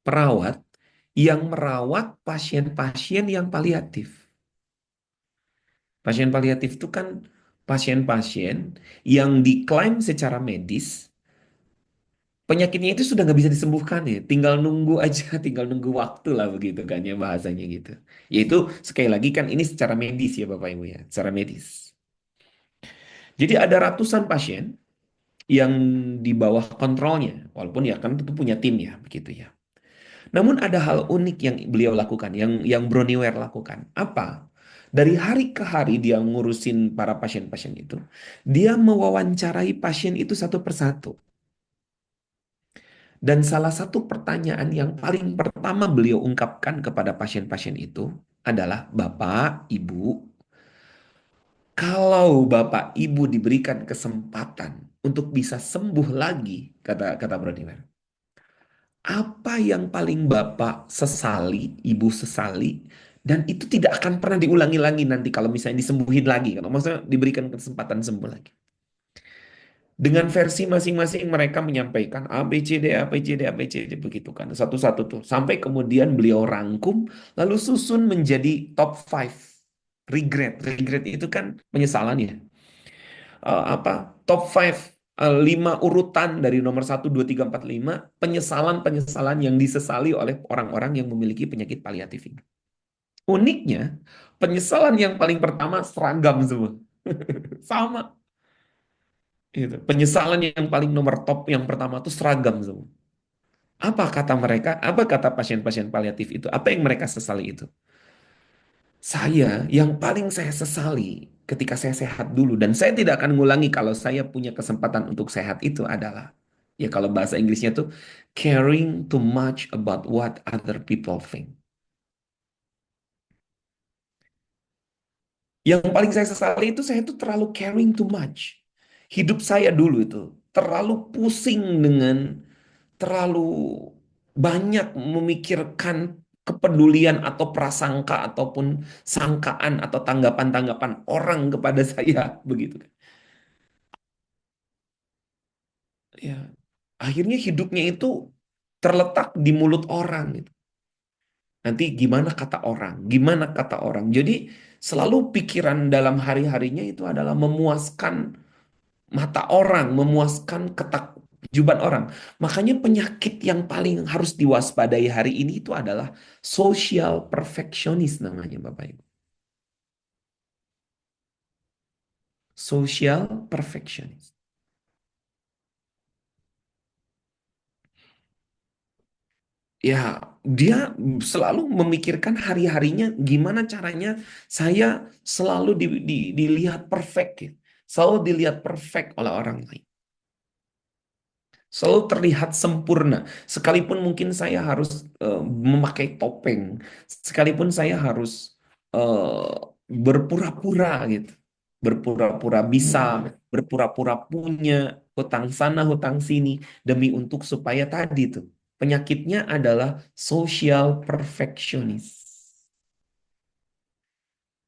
perawat yang merawat pasien-pasien yang paliatif. Pasien paliatif itu kan pasien-pasien yang diklaim secara medis penyakitnya itu sudah nggak bisa disembuhkan ya, tinggal nunggu aja, tinggal nunggu waktu lah begitu kan ya bahasanya gitu. Yaitu sekali lagi kan ini secara medis ya Bapak Ibu ya, secara medis. Jadi ada ratusan pasien yang di bawah kontrolnya, walaupun ya kan tentu punya tim ya begitu ya. Namun ada hal unik yang beliau lakukan, yang Broniware lakukan. Apa? Dari hari ke hari dia ngurusin para pasien-pasien itu, dia mewawancarai pasien itu satu persatu. Dan salah satu pertanyaan yang paling pertama beliau ungkapkan kepada pasien-pasien itu adalah, Bapak, Ibu, kalau Bapak Ibu diberikan kesempatan untuk bisa sembuh lagi, kata kata Bronimer, apa yang paling Bapak sesali, Ibu sesali, dan itu tidak akan pernah diulangi lagi nanti kalau misalnya disembuhin lagi, kalau maksudnya diberikan kesempatan sembuh lagi. Dengan versi masing-masing mereka menyampaikan A, B, C, D, A, B, C, D, A, B, C, D, begitu kan. Satu-satu tuh. Sampai kemudian beliau rangkum, lalu susun menjadi top 5. Regret. Regret itu kan penyesalan ya. Apa? Top 5. 5 urutan dari nomor 1, 2, 3, 4, 5. Penyesalan-penyesalan yang disesali oleh orang-orang yang memiliki penyakit paliatif ini. Uniknya, penyesalan yang paling pertama seragam semua. Sama. Gitu. Penyesalan yang paling nomor top yang pertama itu seragam semua. Apa kata mereka? Apa kata pasien-pasien paliatif itu? Apa yang mereka sesali itu? Yang paling saya sesali ketika saya sehat dulu dan saya tidak akan ngulangi kalau saya punya kesempatan untuk sehat itu adalah ya kalau bahasa Inggrisnya tuh caring too much about what other people think. Yang paling saya sesali itu saya itu terlalu caring too much. Hidup saya dulu itu terlalu pusing dengan terlalu banyak memikirkan kepedulian atau prasangka ataupun sangkaan atau tanggapan-tanggapan orang kepada saya begitu kan. Ya, akhirnya hidupnya itu terletak di mulut orang gitu. Nanti gimana kata orang? Gimana kata orang? Jadi selalu pikiran dalam hari-harinya itu adalah memuaskan mata orang, memuaskan ketakjuban orang. Makanya penyakit yang paling harus diwaspadai hari ini itu adalah social perfectionist namanya Bapak Ibu. Social perfectionist. Ya, dia selalu memikirkan hari-harinya gimana caranya saya selalu dilihat perfect gitu. Selalu dilihat perfect oleh orang lain. Selalu terlihat sempurna. Sekalipun mungkin saya harus memakai topeng, sekalipun saya harus eh, berpura-pura gitu, berpura-pura bisa, berpura-pura punya hutang sana, hutang sini, demi untuk supaya tadi tuh penyakitnya adalah social perfectionist.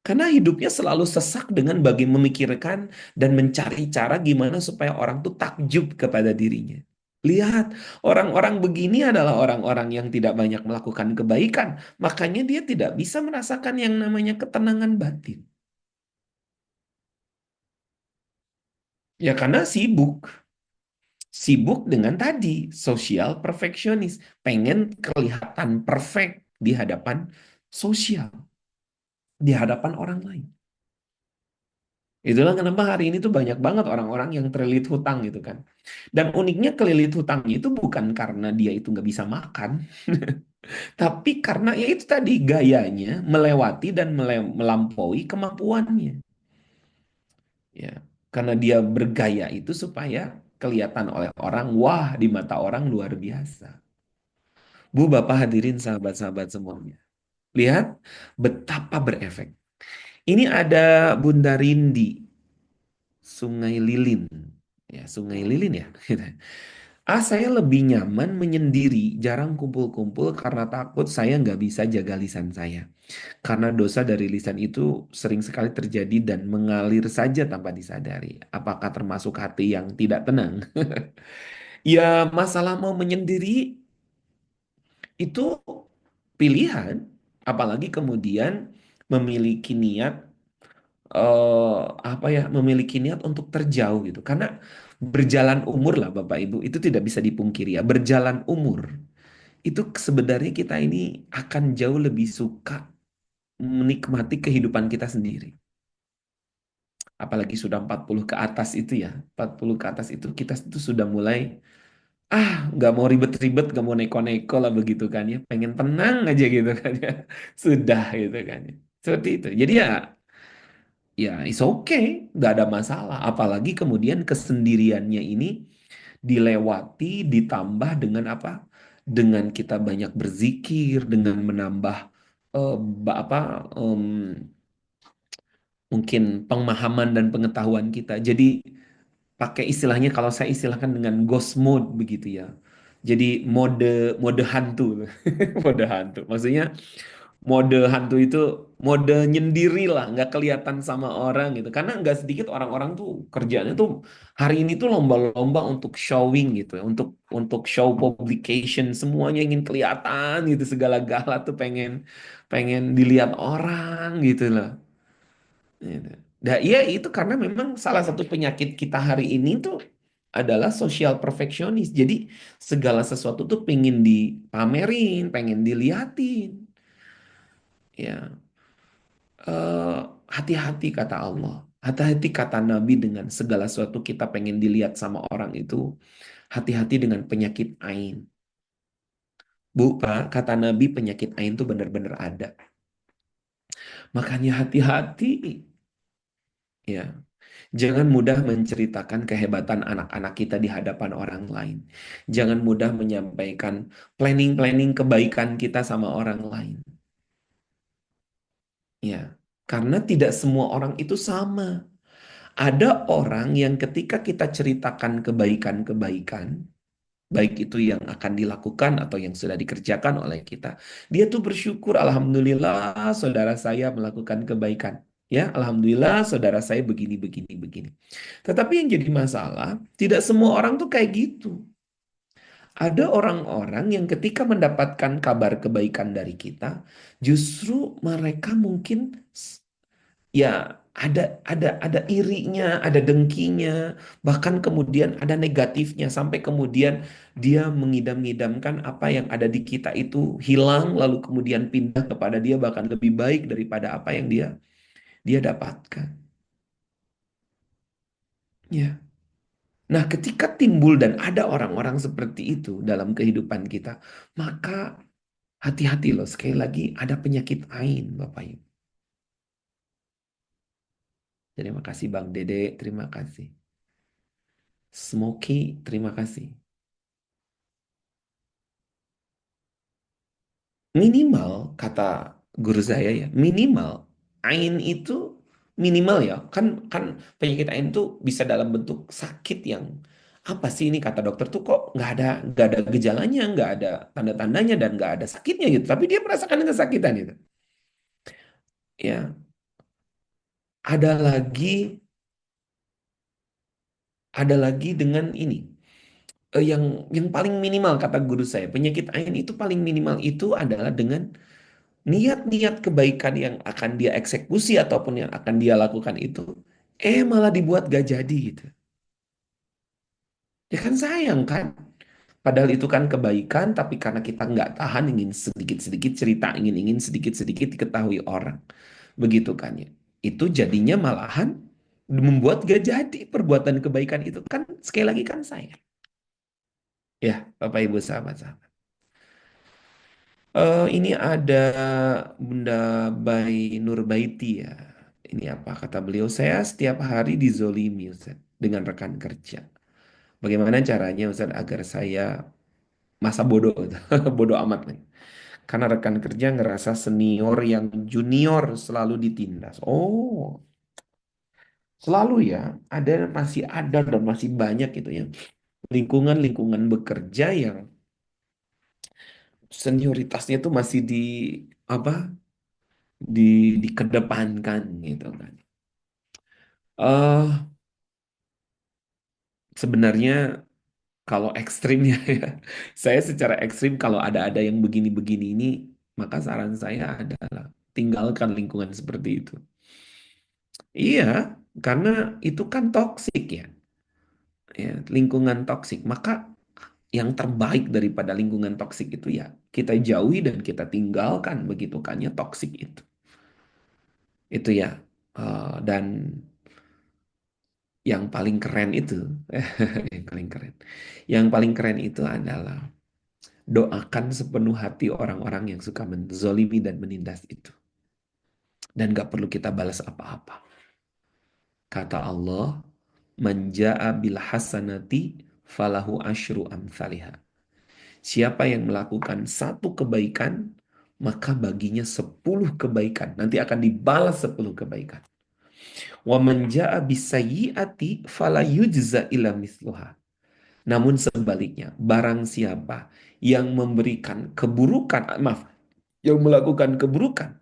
Karena hidupnya selalu sesak dengan bagi memikirkan dan mencari cara gimana supaya orang tuh takjub kepada dirinya. Lihat, orang-orang begini adalah orang-orang yang tidak banyak melakukan kebaikan. Makanya dia tidak bisa merasakan yang namanya ketenangan batin. Ya karena sibuk. Sibuk dengan tadi, social perfectionist. Pengen kelihatan perfect di hadapan sosial, di hadapan orang lain. Itulah kenapa hari ini tuh banyak banget orang-orang yang terlilit hutang gitu kan. Dan uniknya kelilit hutangnya itu bukan karena dia itu nggak bisa makan, tapi karena ya itu tadi gayanya melewati dan melampaui kemampuannya. Ya, karena dia bergaya itu supaya kelihatan oleh orang, wah di mata orang luar biasa. Bu, Bapak hadirin sahabat-sahabat semuanya. Lihat betapa berefek. Ini ada Bunda Rindi, Sungai Lilin. Ya, Sungai Lilin ya. Saya lebih nyaman menyendiri, jarang kumpul-kumpul karena takut saya nggak bisa jaga lisan saya. Karena dosa dari lisan itu sering sekali terjadi dan mengalir saja tanpa disadari. Apakah termasuk hati yang tidak tenang? Ya, masalah mau menyendiri itu pilihan, apalagi kemudian memiliki niat apa ya, memiliki niat untuk terjauh gitu. Karena berjalan umur lah Bapak Ibu, itu tidak bisa dipungkiri ya. Berjalan umur itu sebenarnya kita ini akan jauh lebih suka menikmati kehidupan kita sendiri. Apalagi sudah 40 ke atas itu ya. 40 ke atas itu kita itu sudah mulai nggak mau ribet-ribet, nggak mau neko-neko lah begitu kan ya. Pengen tenang aja gitu kan ya. Sudah gitu kan ya. Seperti itu. Jadi ya ya it's okay, nggak ada masalah. Apalagi kemudian kesendiriannya ini dilewati ditambah dengan apa? Dengan kita banyak berzikir, dengan menambah eh, apa mungkin pemahaman dan pengetahuan kita. Jadi pakai istilahnya kalau saya istilahkan dengan ghost mode begitu ya. Jadi mode mode hantu, mode hantu. Maksudnya mode hantu itu mode nyendiri lah, nggak kelihatan sama orang gitu. Karena nggak sedikit orang-orang tuh kerjanya tuh hari ini tuh lomba-lomba untuk showing gitu, untuk show publication, semuanya ingin kelihatan gitu, segala-gala tuh pengen pengen dilihat orang gitu loh. Gitu. Nah, iya itu karena memang salah satu penyakit kita hari ini tuh adalah social perfectionist. Jadi segala sesuatu tuh pengen dipamerin, pengen diliatin. Ya, eh, hati-hati kata Allah. Hati-hati kata Nabi dengan segala sesuatu kita pengen dilihat sama orang itu. Hati-hati dengan penyakit ain. Bu, Pak, kata Nabi penyakit ain tuh benar-benar ada. Makanya hati-hati. Ya, jangan mudah menceritakan kehebatan anak-anak kita di hadapan orang lain. Jangan mudah menyampaikan planning-planning kebaikan kita sama orang lain. Ya, karena tidak semua orang itu sama. Ada orang yang ketika kita ceritakan kebaikan-kebaikan, baik itu yang akan dilakukan atau yang sudah dikerjakan oleh kita, dia tuh bersyukur, Alhamdulillah saudara saya melakukan kebaikan. Ya, Alhamdulillah saudara saya begini, begini, begini. Tetapi yang jadi masalah, tidak semua orang tuh kayak gitu. Ada orang-orang yang ketika mendapatkan kabar kebaikan dari kita, justru mereka mungkin ya ada irinya, ada dengkinya, bahkan kemudian ada negatifnya sampai kemudian dia mengidam-ngidamkan apa yang ada di kita itu hilang lalu kemudian pindah kepada dia bahkan lebih baik daripada apa yang dia dia dapatkan. Ya. Nah, ketika timbul dan ada orang-orang seperti itu dalam kehidupan kita, maka hati-hati loh, sekali lagi ada penyakit ain, Bapak Ibu. Terima kasih Bang Dede, terima kasih. Smoky, terima kasih. Minimal, kata guru saya ya, minimal ain itu minimal ya. Kan kan penyakit ain itu bisa dalam bentuk sakit yang apa sih ini kata dokter tuh kok nggak ada gejalanya, nggak ada tanda-tandanya dan nggak ada sakitnya gitu. Tapi dia merasakan kesakitan itu. Ya, ada lagi ada lagi dengan ini. Yang paling minimal kata guru saya, penyakit ain itu paling minimal itu adalah dengan niat-niat kebaikan yang akan dia eksekusi ataupun yang akan dia lakukan itu, malah dibuat gak jadi gitu. Ya kan sayang kan? Padahal itu kan kebaikan, tapi karena kita nggak tahan ingin sedikit-sedikit cerita, ingin-ingin sedikit-sedikit diketahui orang. Begitu kan ya. Itu jadinya malahan membuat gak jadi perbuatan kebaikan itu kan sekali lagi kan sayang. Ya, Bapak Ibu sahabat-sahabat. Ini ada Bunda Bayi Nurbaiti ya. Ini apa kata beliau? Saya setiap hari dizolimi Ustaz dengan rekan kerja. Bagaimana caranya Ustaz agar saya masa bodoh gitu. Bodoh amat nih. Karena rekan kerja ngerasa senior yang junior selalu ditindas. Oh, selalu ya. Masih ada dan masih banyak gitu ya. lingkungan-lingkungan bekerja yang senioritasnya tuh masih apa di dikedepankan gitu kan. eh Sebenarnya kalau ekstrimnya ya, saya secara ekstrim kalau ada yang begini-begini ini, maka saran saya adalah tinggalkan lingkungan seperti itu. Iya, karena itu kan toksik ya, ya lingkungan toksik. Maka yang terbaik daripada lingkungan toksik itu ya kita jauhi dan kita tinggalkan begitu kan ya toksik itu. Itu ya. Dan yang paling keren itu, yang paling keren, yang paling keren itu adalah doakan sepenuh hati orang-orang yang suka menzolimi dan menindas itu. Dan gak perlu kita balas apa-apa. Kata Allah, "Man jaa bil hasanati falahu asyru amthaliha." Siapa yang melakukan satu kebaikan, maka baginya 10 kebaikan. Nanti akan dibalas 10 kebaikan. Wa man jaa bisayyi'ati fala yujza illa misluha. Namun sebaliknya, barang siapa yang memberikan keburukan, maaf, yang melakukan keburukan,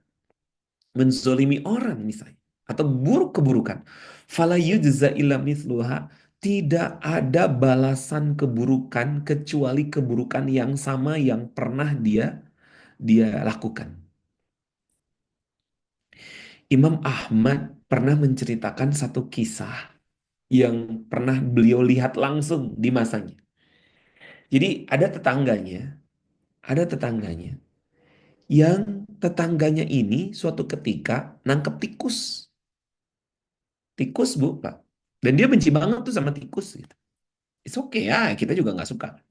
menzolimi orang misalnya, atau buruk keburukan, fala yujza illa mithluha, tidak ada balasan keburukan kecuali keburukan yang sama yang pernah dia dia lakukan. Imam Ahmad pernah menceritakan satu kisah yang pernah beliau lihat langsung di masanya. Jadi ada tetangganya yang tetangganya ini suatu ketika nangkep tikus. Tikus, Bu, Pak. Dan dia benci banget tuh sama tikus gitu. It's okay ya, kita juga nggak suka.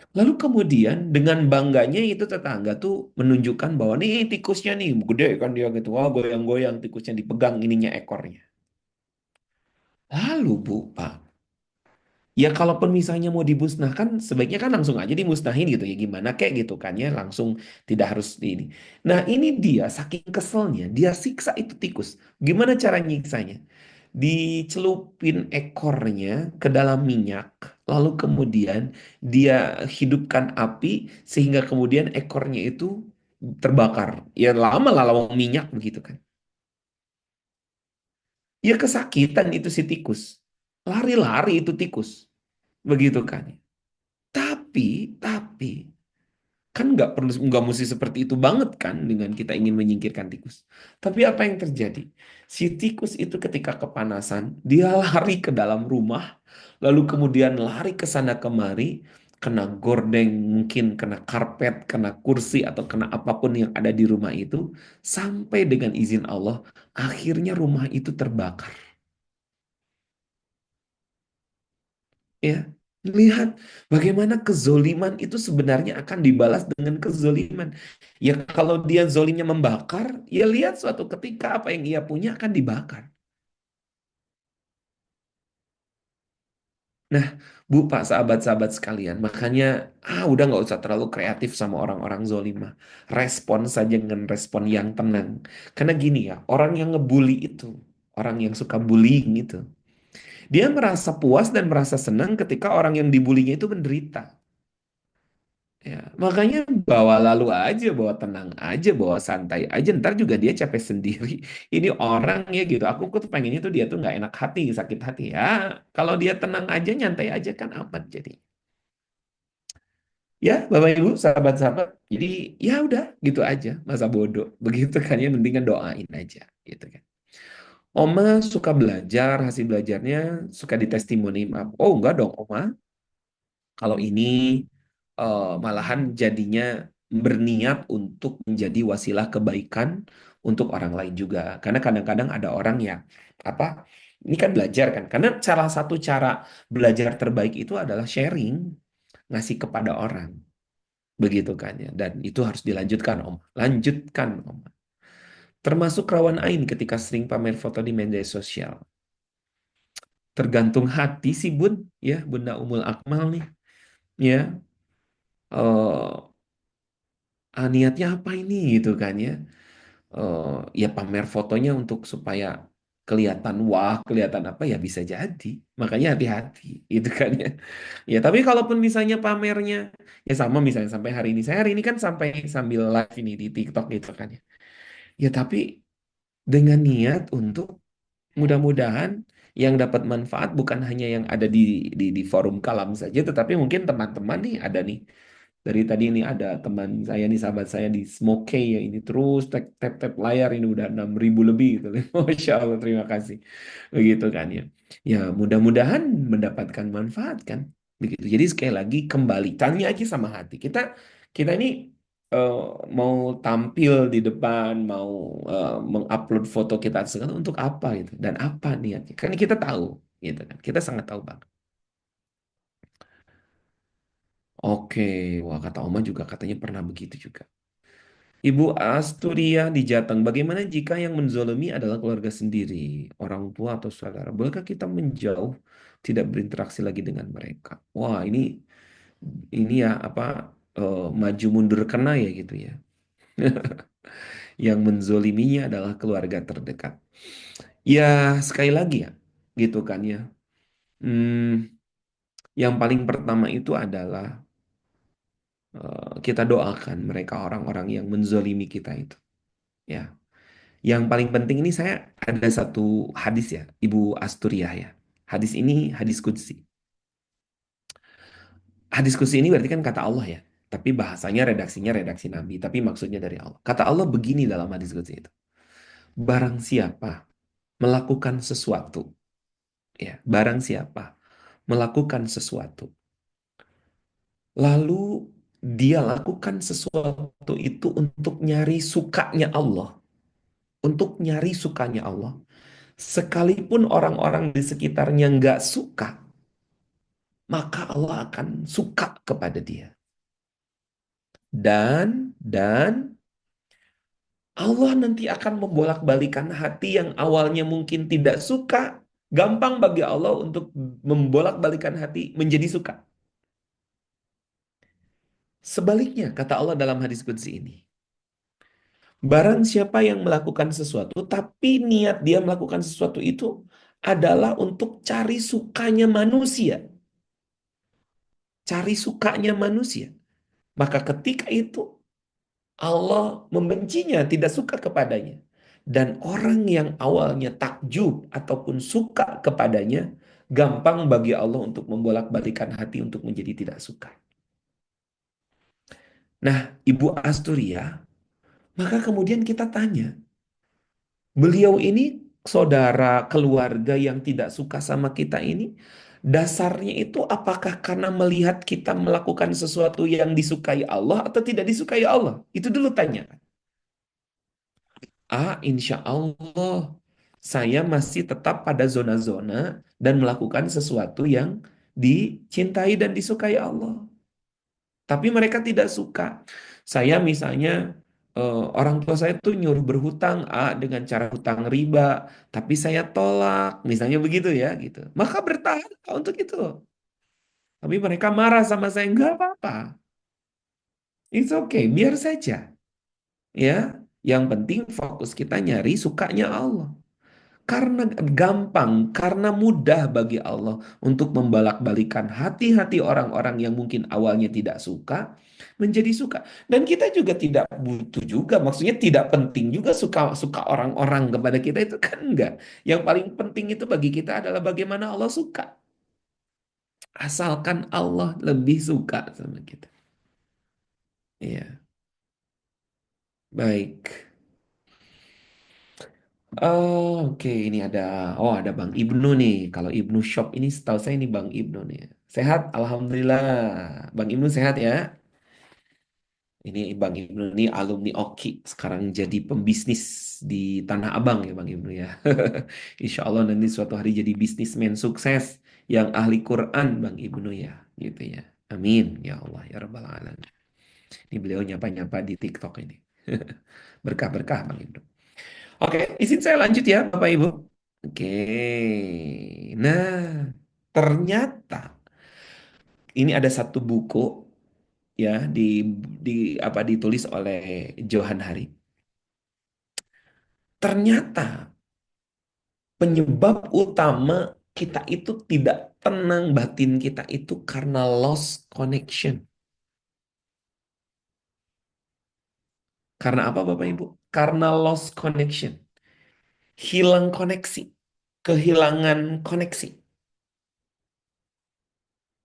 Lalu kemudian dengan bangganya itu tetangga tuh menunjukkan bahwa nih tikusnya nih gede kan dia gitu. Wah, goyang-goyang tikusnya dipegang ininya ekornya. Lalu Bu, Pak, ya kalaupun misalnya mau dimusnahkan, sebaiknya kan langsung aja dimusnahin gitu ya. Gimana kayak gitu kan ya, langsung tidak harus ini. Nah ini dia saking keselnya, dia siksa itu tikus. Gimana cara nyiksanya? Dicelupin ekornya ke dalam minyak, lalu kemudian dia hidupkan api sehingga kemudian ekornya itu terbakar. Ya lama lah lawang minyak begitu kan. Ya kesakitan itu si tikus. Lari-lari itu tikus. Begitu kan. Tapi, kan nggak mesti seperti itu banget kan dengan kita ingin menyingkirkan tikus. Tapi apa yang terjadi? Si tikus itu ketika kepanasan, dia lari ke dalam rumah, lalu kemudian lari ke sana kemari, kena gordeng, mungkin kena karpet, kena kursi, atau kena apapun yang ada di rumah itu, sampai dengan izin Allah, akhirnya rumah itu terbakar. Ya, lihat bagaimana kezoliman itu sebenarnya akan dibalas dengan kezoliman. Ya kalau dia zolimnya membakar, ya lihat suatu ketika apa yang ia punya akan dibakar. Nah, Bu, Pak, sahabat-sahabat sekalian, makanya udah nggak usah terlalu kreatif sama orang-orang zolimah. Respon saja dengan respon yang tenang. Karena gini ya, orang yang ngebully itu, orang yang suka bullying itu, dia merasa puas dan merasa senang ketika orang yang dibulinya itu menderita. Ya, makanya bawa lalu aja, bawa tenang aja, bawa santai aja. Ntar juga dia capek sendiri. Ini orang ya gitu. Aku tuh pengennya tuh dia tuh nggak enak hati, sakit hati. Ya, kalau dia tenang aja, nyantai aja kan aman jadi. Ya, Bapak Ibu, sahabat-sahabat. Jadi ya udah gitu aja. Masa bodoh. Begitu kan ya, mendingan doain aja gitu kan. Oma suka belajar, hasil belajarnya suka ditestimoni. Maaf. Oh enggak dong, Oma. Kalau ini malahan jadinya berniat untuk menjadi wasilah kebaikan untuk orang lain juga. Karena kadang-kadang ada orang yang apa? Ini kan belajar kan. Karena salah satu cara belajar terbaik itu adalah sharing, ngasih kepada orang. Begitu kan ya. Dan itu harus dilanjutkan, Om. Lanjutkan, Om. Termasuk rawan ain ketika sering pamer foto di media sosial. Tergantung hati sih, Bun, ya, Bunda Umul Akmal nih, ya. Niatnya apa ini gitu kan ya. Ya pamer fotonya untuk supaya kelihatan wah, kelihatan apa ya bisa jadi. Makanya hati-hati, gitu kan ya. Ya, tapi kalaupun misalnya pamernya ya sama misalnya sampai hari ini. Saya hari ini kan sampai sambil live ini di TikTok gitu kan ya. Ya, tapi dengan niat untuk mudah-mudahan yang dapat manfaat bukan hanya yang ada di forum kalam saja, tetapi mungkin teman-teman nih ada nih. Dari tadi ini ada teman saya nih, sahabat saya di Smoke ya ini terus tap layar ini udah 6.000 lebih gitu. Masya Allah, terima kasih. Begitu kan ya. Ya mudah-mudahan mendapatkan manfaat kan. Begitu. Jadi sekali lagi kembali tanya aja sama hati. Kita kita ini eh, mau tampil di depan, mau mengupload foto kita segala untuk apa gitu dan apa niatnya. Kan kita tahu gitu kan. Kita sangat tahu banget. Oke, wah kata Oma juga katanya pernah begitu juga. Ibu Asturia di Jateng, bagaimana jika yang menzolimi adalah keluarga sendiri, orang tua atau saudara? Bolehkah kita menjauh, tidak berinteraksi lagi dengan mereka? Wah, ini ya apa maju mundur kena ya gitu ya. Yang menzoliminya adalah keluarga terdekat. Ya sekali lagi ya, gitu kan ya. Hmm, yang paling pertama itu adalah kita doakan mereka orang-orang yang menzolimi kita itu. Ya. Yang paling penting ini saya ada satu hadis ya, Ibu Asturiah ya. Hadis ini hadis qudsi. Hadis qudsi ini berarti kan kata Allah ya. Tapi bahasanya redaksinya redaksi Nabi, tapi maksudnya dari Allah. Kata Allah begini dalam hadis qudsi itu. Barang siapa melakukan sesuatu, ya, barang siapa melakukan sesuatu, lalu dia lakukan sesuatu itu untuk nyari sukanya Allah, untuk nyari sukanya Allah. Sekalipun orang-orang di sekitarnya nggak suka, maka Allah akan suka kepada dia. Dan Allah nanti akan membolak-balikan hati yang awalnya mungkin tidak suka, gampang bagi Allah untuk membolak-balikan hati menjadi suka. Sebaliknya, kata Allah dalam hadis qudsi ini, barang siapa yang melakukan sesuatu, tapi niat dia melakukan sesuatu itu adalah untuk cari sukanya manusia, cari sukanya manusia. Maka ketika itu Allah membencinya, tidak suka kepadanya. Dan orang yang awalnya takjub ataupun suka kepadanya, gampang bagi Allah untuk membolak-balikan hati untuk menjadi tidak suka. Nah, Ibu Asturia, maka kemudian kita tanya, beliau ini saudara keluarga yang tidak suka sama kita ini, dasarnya itu apakah karena melihat kita melakukan sesuatu yang disukai Allah atau tidak disukai Allah? Itu dulu tanya. Insya Allah, saya masih tetap pada zona-zona dan melakukan sesuatu yang dicintai dan disukai Allah. Tapi mereka tidak suka. Saya misalnya, orang tua saya tuh nyuruh berhutang dengan cara hutang riba, tapi saya tolak, misalnya begitu ya, gitu. Maka bertahan untuk itu. Tapi mereka marah sama saya, nggak apa-apa. It's okay, biar saja. Ya, yang penting fokus kita nyari sukanya Allah. Karena gampang, karena mudah bagi Allah untuk membalak-balikan hati-hati orang-orang yang mungkin awalnya tidak suka menjadi suka. Dan kita juga tidak butuh juga, maksudnya tidak penting juga suka suka orang-orang kepada kita itu kan enggak. Yang paling penting itu bagi kita adalah bagaimana Allah suka. Asalkan Allah lebih suka sama kita. Iya, baik. Oke, ini ada Bang Ibnu nih. Kalau Ibnu Shop ini setahu saya ini Bang Ibnu nih. Sehat, Alhamdulillah. Bang Ibnu sehat ya. Ini Bang Ibnu ini alumni OKI. Sekarang jadi pembisnis di Tanah Abang ya Bang Ibnu ya. Insya Allah nanti suatu hari jadi bisnismen sukses yang ahli Quran Bang Ibnu ya. Gitu ya. Amin. Ya Allah ya Rabbal Alamin. Ini beliau nyapa-nyapa di TikTok ini. Berkah-berkah Bang Ibnu. Oke, izin saya lanjut ya Bapak Ibu. Oke, nah ternyata ini ada satu buku ya di apa ditulis oleh Johan Hari. Ternyata Penyebab utama kita itu tidak tenang batin kita itu karena lost connection. Karena apa Bapak Ibu? Karena lost connection. Hilang koneksi. Kehilangan koneksi.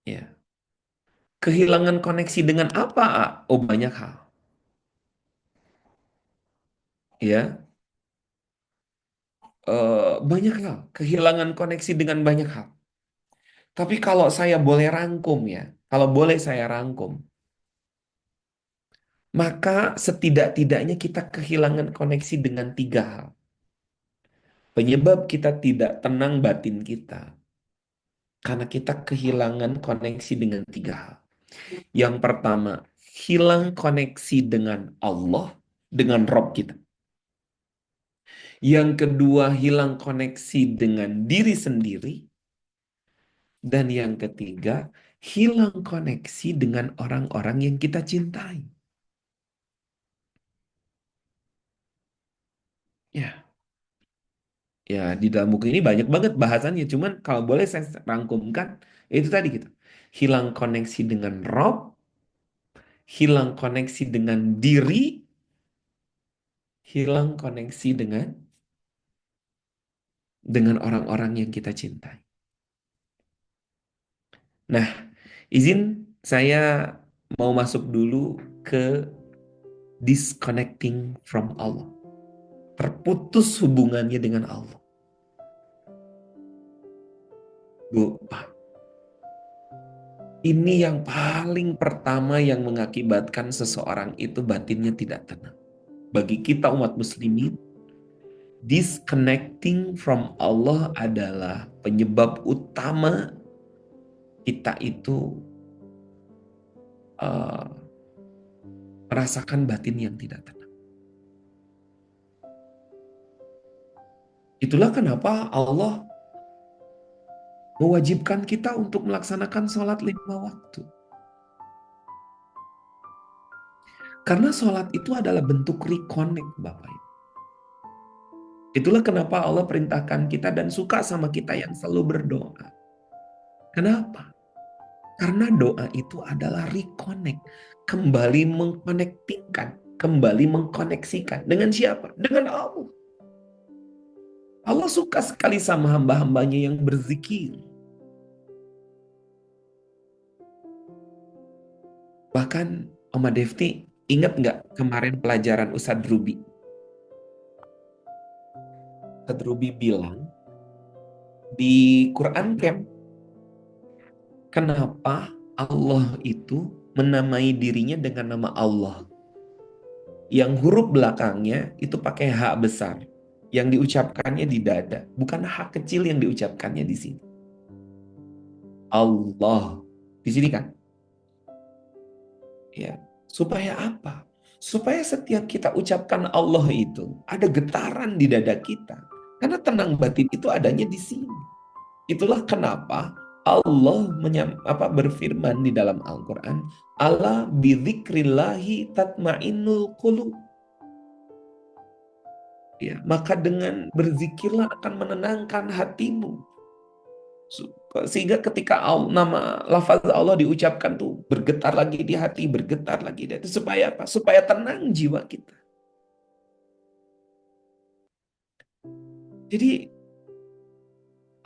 Ya. Kehilangan koneksi dengan apa? Oh, banyak hal. Ya, banyak hal. Kehilangan koneksi dengan banyak hal. Tapi kalau saya boleh rangkum ya, kalau boleh saya rangkum, maka setidak-tidaknya kita kehilangan koneksi dengan tiga hal. Penyebab kita tidak tenang batin kita, karena kita kehilangan koneksi dengan tiga hal. Yang pertama, hilang koneksi dengan Allah, dengan Rob kita. Yang kedua, hilang koneksi dengan diri sendiri. Dan yang ketiga, hilang koneksi dengan orang-orang yang kita cintai. Ya, ya di dalam buku ini banyak banget bahasannya. Cuman kalau boleh saya rangkumkan, itu tadi gitu. Hilang koneksi dengan Rob, hilang koneksi dengan diri, hilang koneksi dengan orang-orang yang kita cintai. Nah, izin saya mau masuk dulu ke disconnecting from Allah. Terputus hubungannya dengan Allah. Bu, Pak, ini yang paling pertama yang mengakibatkan seseorang itu batinnya tidak tenang. Bagi kita umat muslimin, disconnecting from Allah adalah penyebab utama kita itu uh, merasakan batin yang tidak tenang. Itulah kenapa Allah mewajibkan kita untuk melaksanakan sholat 5 waktu. Karena sholat itu adalah bentuk reconnect, Bapak Ibu. Itulah kenapa Allah perintahkan kita dan suka sama kita yang selalu berdoa. Kenapa? Karena doa itu adalah reconnect. Kembali mengkonektingkan. Kembali mengkoneksikan. Dengan siapa? Dengan Allah. Allah suka sekali sama hamba-hambanya yang berzikir. Bahkan Oma Devti, ingat nggak kemarin pelajaran Ustadz Rubi? Ustadz Rubi bilang, di Quran Camp, kenapa Allah itu menamai dirinya dengan nama Allah? Yang huruf belakangnya itu pakai H besar. Yang diucapkannya di dada. Bukan H kecil yang diucapkannya di sini. Allah. Di sini kan? Ya. Supaya apa? Supaya setiap kita ucapkan Allah itu ada getaran di dada kita. Karena tenang batin itu adanya di sini. Itulah kenapa Allah berfirman di dalam Al-Quran, Allah bidzikrillahi tatmainnul qulub. Ya, maka dengan berzikirlah akan menenangkan hatimu. Sehingga ketika nama lafaz Allah diucapkan tuh bergetar lagi di hati, bergetar lagi di hati. Supaya apa? Supaya tenang jiwa kita. Jadi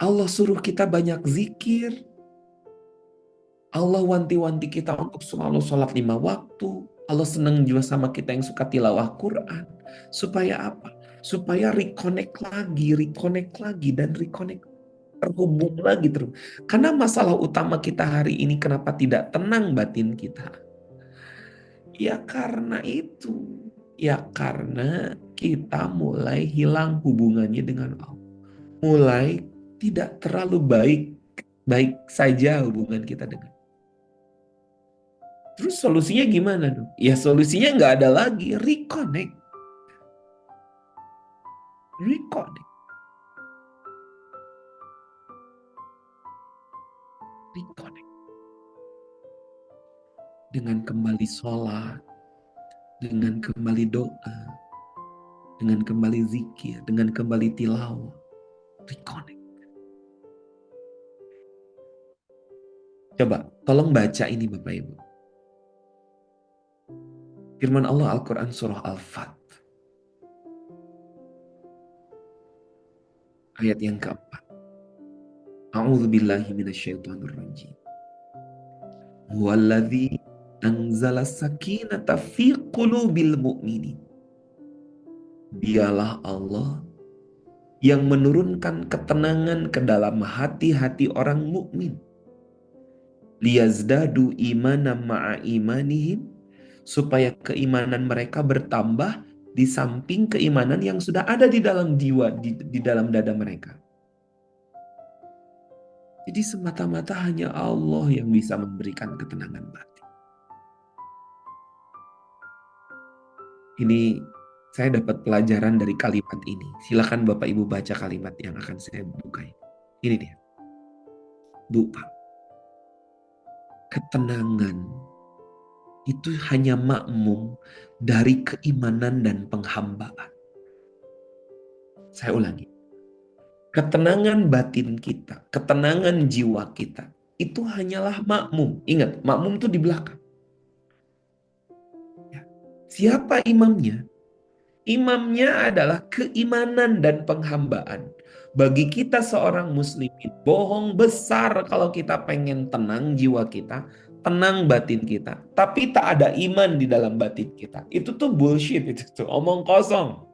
Allah suruh kita banyak zikir. Allah wanti-wanti kita untuk selalu sholat 5 waktu. Allah senang juga sama kita yang suka tilawah Quran. Supaya apa? Supaya reconnect lagi, dan reconnect terhubung lagi terus. Karena masalah utama kita hari ini kenapa tidak tenang batin kita? Ya karena itu. Ya karena kita mulai hilang hubungannya dengan Allah. Mulai tidak terlalu baik saja hubungan kita dengan. Terus solusinya gimana dong? Ya solusinya nggak ada lagi, reconnect. Reconnect. Reconnect. Dengan kembali sholat, dengan kembali doa, dengan kembali zikir, dengan kembali tilawah. Reconnect. Coba, tolong baca ini Bapak Ibu. Firman Allah Al-Quran Surah Al-Fat. Ayat yang keempat. A'udzu billahi minasyaitonir rajim. Huwallazi anzala sakinata fi qulubil mu'minin. Dialah Allah yang menurunkan ketenangan ke dalam hati-hati orang mukmin. Liyazdadu imanam ma'a imanihim, supaya keimanan mereka bertambah di samping keimanan yang sudah ada di dalam jiwa, di dalam dada mereka. Jadi semata-mata hanya Allah yang bisa memberikan ketenangan batin. Ini saya dapat pelajaran dari kalimat ini. Silakan Bapak Ibu baca kalimat yang akan saya buka. Ini dia. Bu, Pak. Ketenangan itu hanya makmum dari keimanan dan penghambaan. Saya ulangi. Ketenangan batin kita, ketenangan jiwa kita, itu hanyalah makmum. Ingat, makmum itu di belakang. Ya. Siapa imamnya? Imamnya adalah keimanan dan penghambaan. Bagi kita seorang muslimin, bohong besar kalau kita pengen tenang jiwa kita, tenang batin kita. Tapi tak ada iman di dalam batin kita. Itu tuh bullshit, itu tuh omong kosong.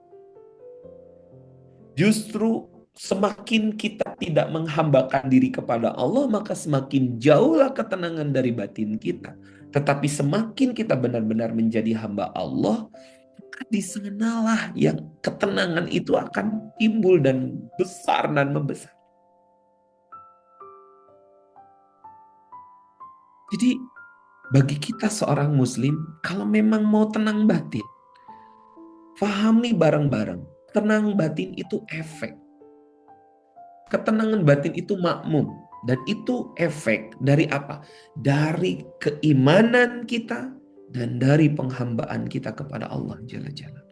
Justru semakin kita tidak menghambakan diri kepada Allah, maka semakin jauhlah ketenangan dari batin kita. Tetapi semakin kita benar-benar menjadi hamba Allah, maka di sanalah yang ketenangan itu akan timbul dan besar dan membesar. Jadi bagi kita seorang muslim, kalau memang mau tenang batin, fahami bareng-bareng, tenang batin itu efek. Ketenangan batin itu makmum. Dan itu efek dari apa? Dari keimanan kita dan dari penghambaan kita kepada Allah Jalla Jalla.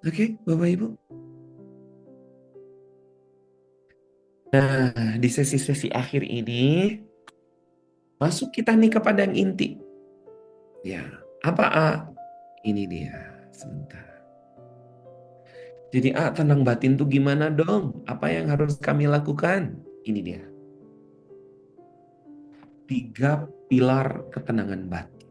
Oke, Bapak Ibu. Nah, di sesi-sesi akhir ini, masuk kita nih kepada yang inti. Ya, apa A? Ini dia, sebentar. Jadi tenang batin tuh gimana dong? Apa yang harus kami lakukan? Ini dia. 3 pilar ketenangan batin.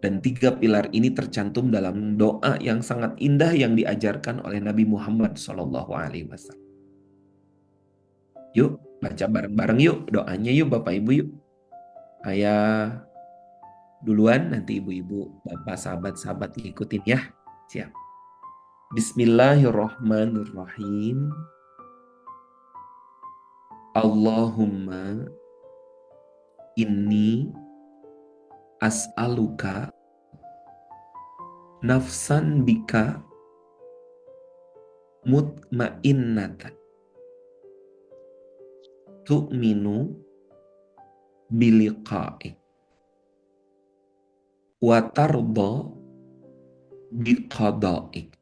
Dan 3 pilar ini tercantum dalam doa yang sangat indah yang diajarkan oleh Nabi Muhammad SAW. Yuk, baca bareng-bareng yuk. Doanya yuk Bapak Ibu yuk. Ayah duluan, nanti ibu-ibu, bapak, sahabat-sahabat ngikutin ya. Siap. Bismillahirrahmanirrahim. Allahumma inni as'aluka nafsan bika mutmainnatan tu'minu biliqa'ik wa tarda biqada'ik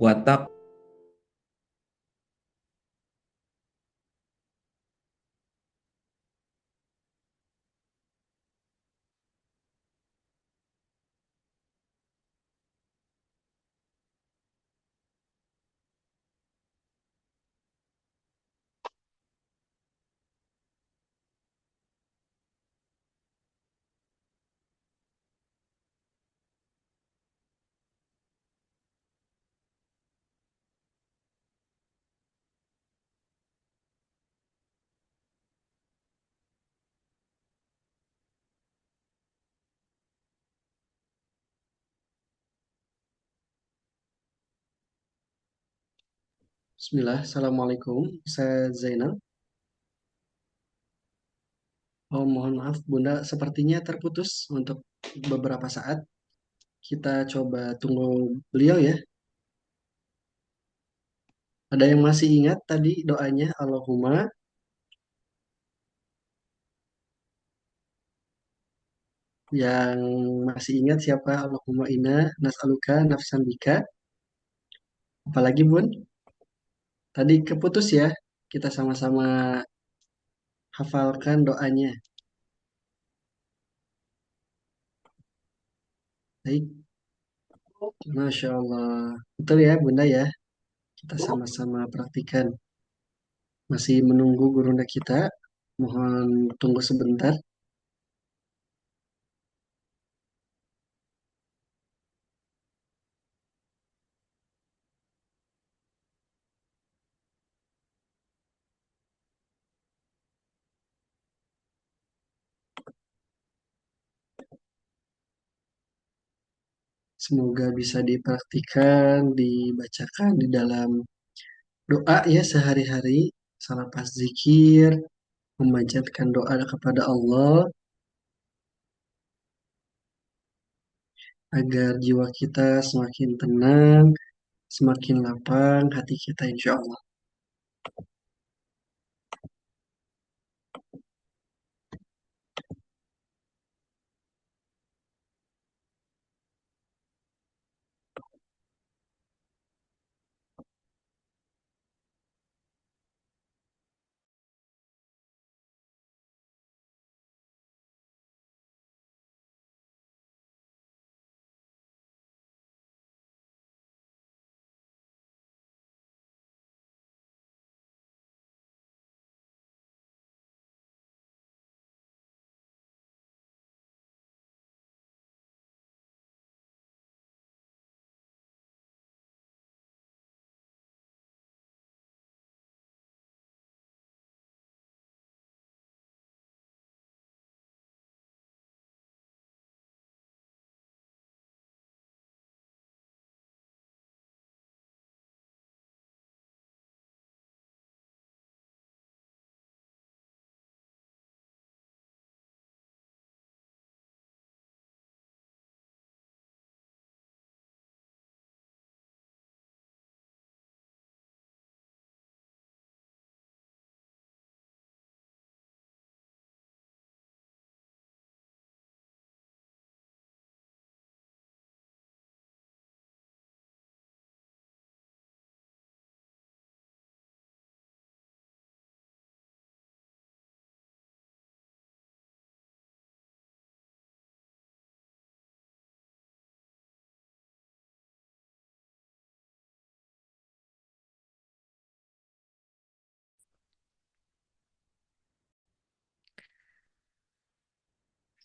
wa Bismillah, Assalamualaikum. Saya Zainal. Oh, mohon maaf, Bunda. Sepertinya terputus untuk beberapa saat. Kita coba tunggu beliau ya. Ada yang masih ingat tadi doanya Allahumma, yang masih ingat siapa? Allahumma inna nas'aluka nafsan bika. Apalagi Bun, tadi keputus ya. Kita sama-sama hafalkan doanya. Baik, Masya Allah. Betul ya Bunda ya. Kita sama-sama praktikan. Masih menunggu gurunda kita. Mohon tunggu sebentar. Semoga bisa dipraktikan, dibacakan di dalam doa ya sehari-hari. Salah pas zikir, memanjatkan doa kepada Allah agar jiwa kita semakin tenang, semakin lapang hati kita insya Allah.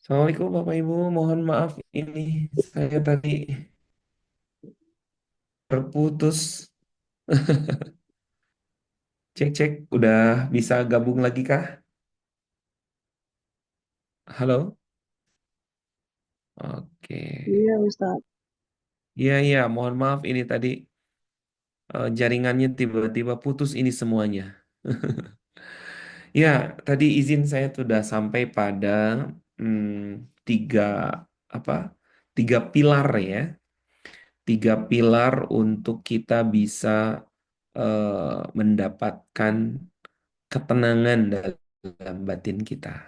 Assalamualaikum Bapak Ibu, mohon maaf ini saya tadi terputus. Cek-cek, udah bisa gabung lagi kah? Halo? Oke. Iya, Ustaz. Iya, iya, mohon maaf ini tadi jaringannya tiba-tiba putus ini semuanya. Ya, tadi izin saya sudah sampai pada tiga apa? Tiga pilar ya. Tiga pilar untuk kita bisa mendapatkan ketenangan dalam batin kita,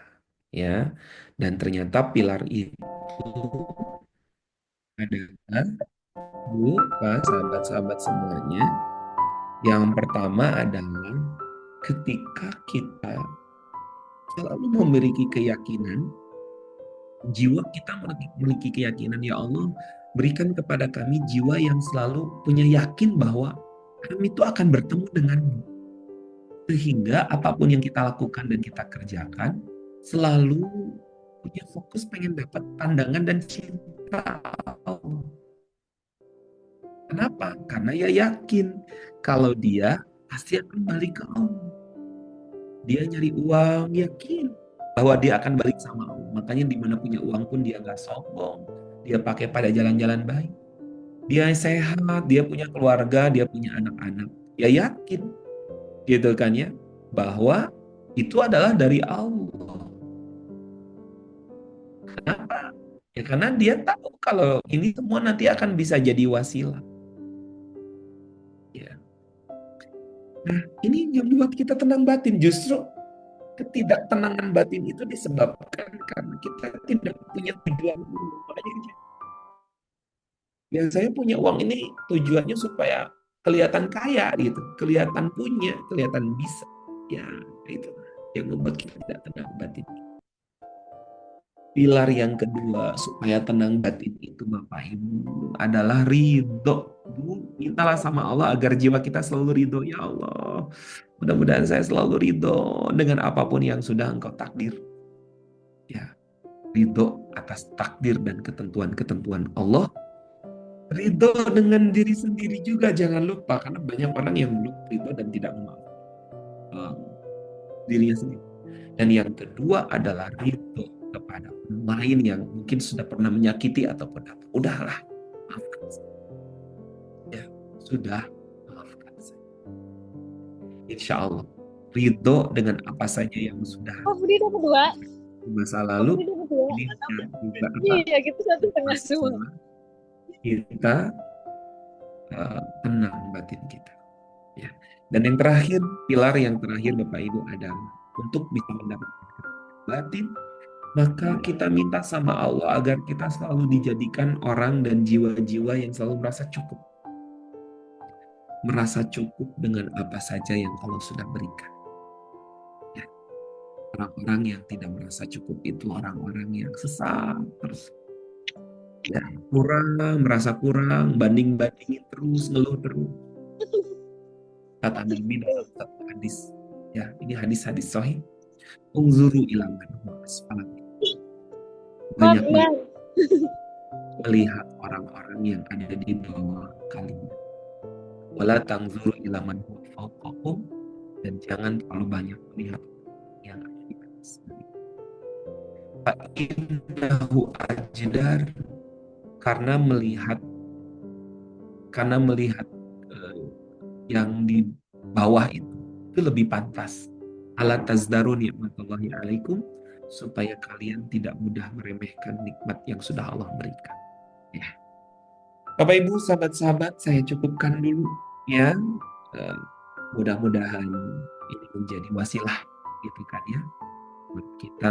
ya. Dan ternyata pilar itu adalah Bu, Pak, sahabat-sahabat semuanya. Yang pertama adalah ketika kita selalu memiliki keyakinan, jiwa kita memiliki keyakinan, ya Allah, berikan kepada kami jiwa yang selalu punya yakin bahwa kami itu akan bertemu denganmu. Sehingga apapun yang kita lakukan dan kita kerjakan, selalu punya fokus pengen dapat pandangan dan cinta Allah. Kenapa? Karena ya yakin kalau dia pasti akan balik ke Allah. Dia nyari uang, yakin bahwa dia akan balik sama Allah. Makanya di mana punya uang pun dia nggak sombong. Dia pakai pada jalan-jalan baik. Dia sehat, dia punya keluarga, dia punya anak-anak. Ya yakin, gitu kan ya, bahwa itu adalah dari Allah. Kenapa? Ya karena dia tahu kalau ini semua nanti akan bisa jadi wasilah. Ya. Nah, ini yang membuat kita tenang batin. Justru ketidaktenangan batin itu disebabkan karena kita tidak punya tujuan. Ya, saya punya uang ini tujuannya supaya kelihatan kaya gitu, kelihatan punya, kelihatan bisa. Ya, itu yang membuat kita tidak tenang batin. Pilar yang kedua supaya tenang batin itu Bapak Ibu adalah ridho. Bu, mintalah sama Allah agar jiwa kita selalu ridho. Ya Allah, mudah-mudahan saya selalu ridho dengan apapun yang sudah Engkau takdir. Ya, ridho atas takdir dan ketentuan-ketentuan Allah. Ridho dengan diri sendiri juga jangan lupa karena banyak orang yang belum ridho dan tidak memaafkan dirinya sendiri. Dan yang kedua adalah ridho kepada orang lain yang mungkin sudah pernah menyakiti ataupun apa. Udahlah, maafkan saya. Ya, sudah, maafkan saya. Insya Allah, ridho dengan apa saja yang sudah Oh, Budi dapat dua. di masa Oh, lalu, Budi dapat dua. ini juga apa? Iya, gitu satu setengah semua. Masalah kita tenang batin kita. Ya. Dan yang terakhir, pilar yang terakhir Bapak Ibu adalah untuk bisa mendapatkan batin, maka kita minta sama Allah agar kita selalu dijadikan orang dan jiwa-jiwa yang selalu merasa cukup. Merasa cukup dengan apa saja yang Allah sudah berikan. Ya. Orang-orang yang tidak merasa cukup itu orang-orang yang sesat terus. Ya, kurang, merasa kurang, banding-bandingin terus, ngeluh terus. Kata Nabi dalam satu hadis, ya ini hadis-hadis sahih. Ungzuru ila man huwa asfala minkum. Banyak Nah, melihat orang-orang yang ada di bawah kalian. Wala tangzuru ila man huwa fawqakum, dan jangan terlalu banyak melihat yang ada di atas. Fa innahu ajdar, karena melihat eh, yang di bawah itu lebih pantas. Ala tazdaru ni'matullahi alaikum, supaya kalian tidak mudah meremehkan nikmat yang sudah Allah berikan. Ya. Bapak Ibu, sahabat-sahabat, saya cukupkan dulu ya. Eh, Mudah-mudahan ini menjadi wasilah gitu kan ya. Buat kita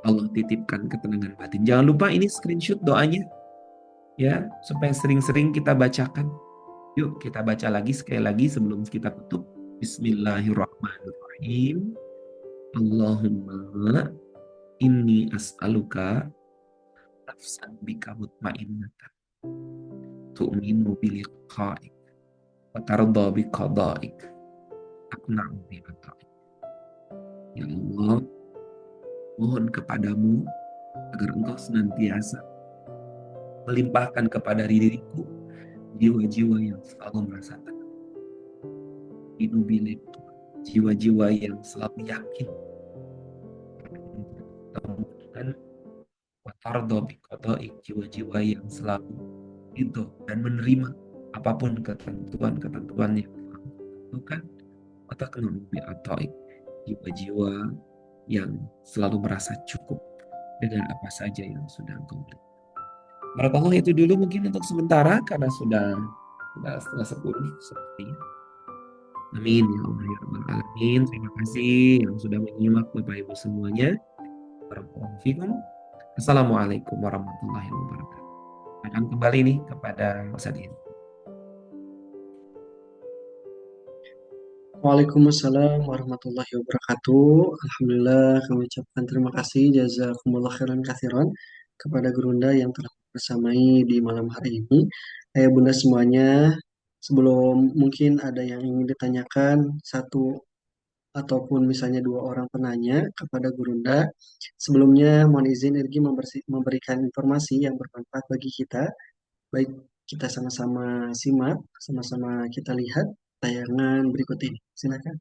Allah titipkan ketenangan batin. Jangan lupa ini screenshot doanya ya, supaya sering-sering kita bacakan. Yuk kita baca lagi sekali lagi sebelum kita tutup. Bismillahirrahmanirrahim. Allahumma inni as'aluka nafsan bika mutmainnatan tu'minu biliqa'ik wa tarda biqada'ik aqna'u bi'ata'ik. Ya Allah, mohon kepadamu agar engkau senantiasa melimpahkan kepada diriku jiwa-jiwa yang selalu merasa tenang. Inubilik, jiwa-jiwa yang selalu yakin dan watardo biqada'ik, jiwa-jiwa yang selalu itu dan menerima apapun ketentuan-ketentuan yang tentukan. Wataknu bi'ata'ik, jiwa-jiwa yang selalu merasa cukup dengan apa saja yang sudah engkau beri. Barakallah, itu dulu mungkin untuk sementara karena sudah setengah 10 sepertinya. Amin ya Allah ya Rabbal Alamin. Terima kasih yang sudah menyimak Bapak Ibu semuanya. Barakallahu fikum. Assalamualaikum warahmatullahi wabarakatuh. Akan kembali nih kepada Mas Adin. Waalaikumsalam warahmatullahi wabarakatuh. Alhamdulillah kami ucapkan terima kasih jazakumullah khairan katsiran kepada Gurunda yang telah bersamai di malam hari ini. Ayah bunda semuanya, sebelum mungkin ada yang ingin ditanyakan satu ataupun misalnya dua orang penanya kepada Gurunda, sebelumnya mohon izin Irgi memberikan informasi yang bermanfaat bagi kita. Baik, kita sama-sama simak, sama-sama kita lihat tayangan berikut ini. Silakan.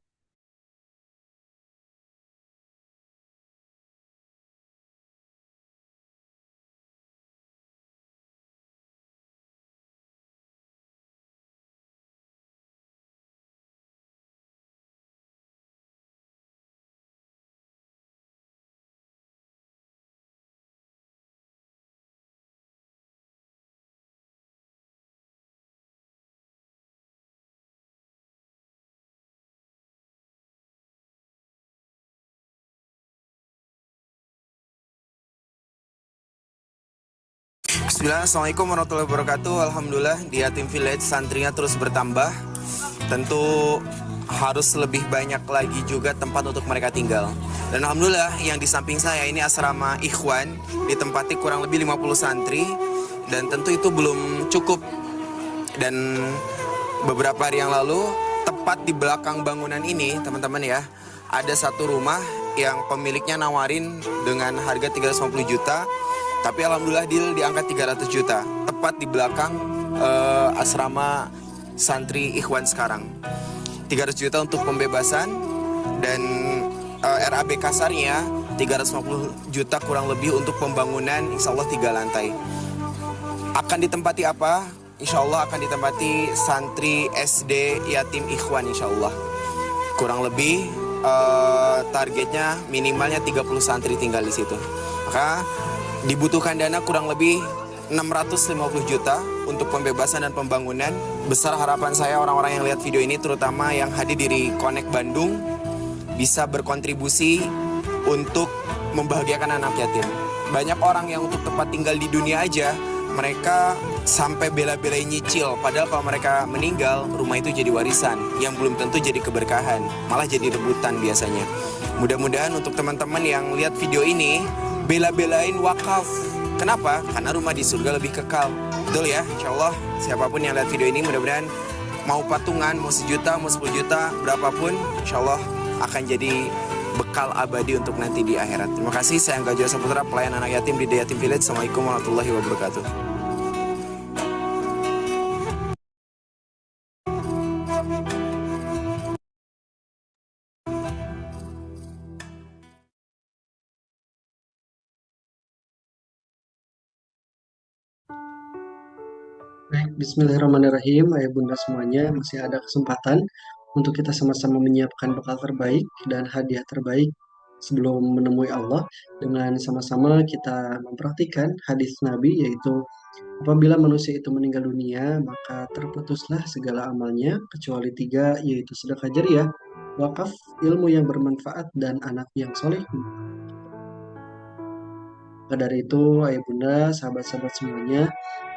Bismillah, Assalamualaikum warahmatullahi wabarakatuh. Alhamdulillah di Yatim Village santrinya terus bertambah. Tentu harus lebih banyak lagi juga tempat untuk mereka tinggal. Dan Alhamdulillah yang di samping saya ini asrama Ikhwan, ditempati kurang lebih 50 santri. Dan tentu itu belum cukup. Dan beberapa hari yang lalu, tepat di belakang bangunan ini teman-teman ya, ada satu rumah yang pemiliknya nawarin dengan harga 350 juta. Tapi alhamdulillah deal di angka 300 juta. Tepat di belakang asrama santri Ikhwan sekarang. 300 juta untuk pembebasan. Dan RAB kasarnya 350 juta kurang lebih untuk pembangunan insya Allah 3 lantai. Akan ditempati apa? Insya Allah akan ditempati santri SD Yatim Ikhwan insya Allah. Kurang lebih targetnya minimalnya 30 santri tinggal di situ. Maka dibutuhkan dana kurang lebih 650 juta untuk pembebasan dan pembangunan. Besar harapan saya orang-orang yang lihat video ini, terutama yang hadir di Connect Bandung, bisa berkontribusi untuk membahagiakan anak yatim. Banyak orang yang untuk tempat tinggal di dunia aja, mereka sampai bela-belain nyicil. Padahal kalau mereka meninggal, rumah itu jadi warisan, yang belum tentu jadi keberkahan, malah jadi rebutan biasanya. Mudah-mudahan untuk teman-teman yang lihat video ini, bela-belain wakaf. Kenapa? Karena rumah di surga lebih kekal. Betul ya? Insya Allah siapapun yang lihat video ini mudah-mudahan mau patungan, mau 1 juta, mau 10 juta, berapapun, insya Allah akan jadi bekal abadi untuk nanti di akhirat. Terima kasih. Saya Angga Jasa Putra, pelayan anak yatim di The Yatim Village. Assalamualaikum warahmatullahi wabarakatuh. Baik, Bismillahirrahmanirrahim. Ayah bunda semuanya, masih ada kesempatan untuk kita sama-sama menyiapkan bekal terbaik dan hadiah terbaik sebelum menemui Allah, dengan sama-sama kita mempraktikkan hadis Nabi, yaitu apabila manusia itu meninggal dunia, maka terputuslah segala amalnya kecuali 3, yaitu sedekah jariah, wakaf, ilmu yang bermanfaat, dan anak yang soleh. Maka dari itu, ayah bunda, sahabat-sahabat semuanya,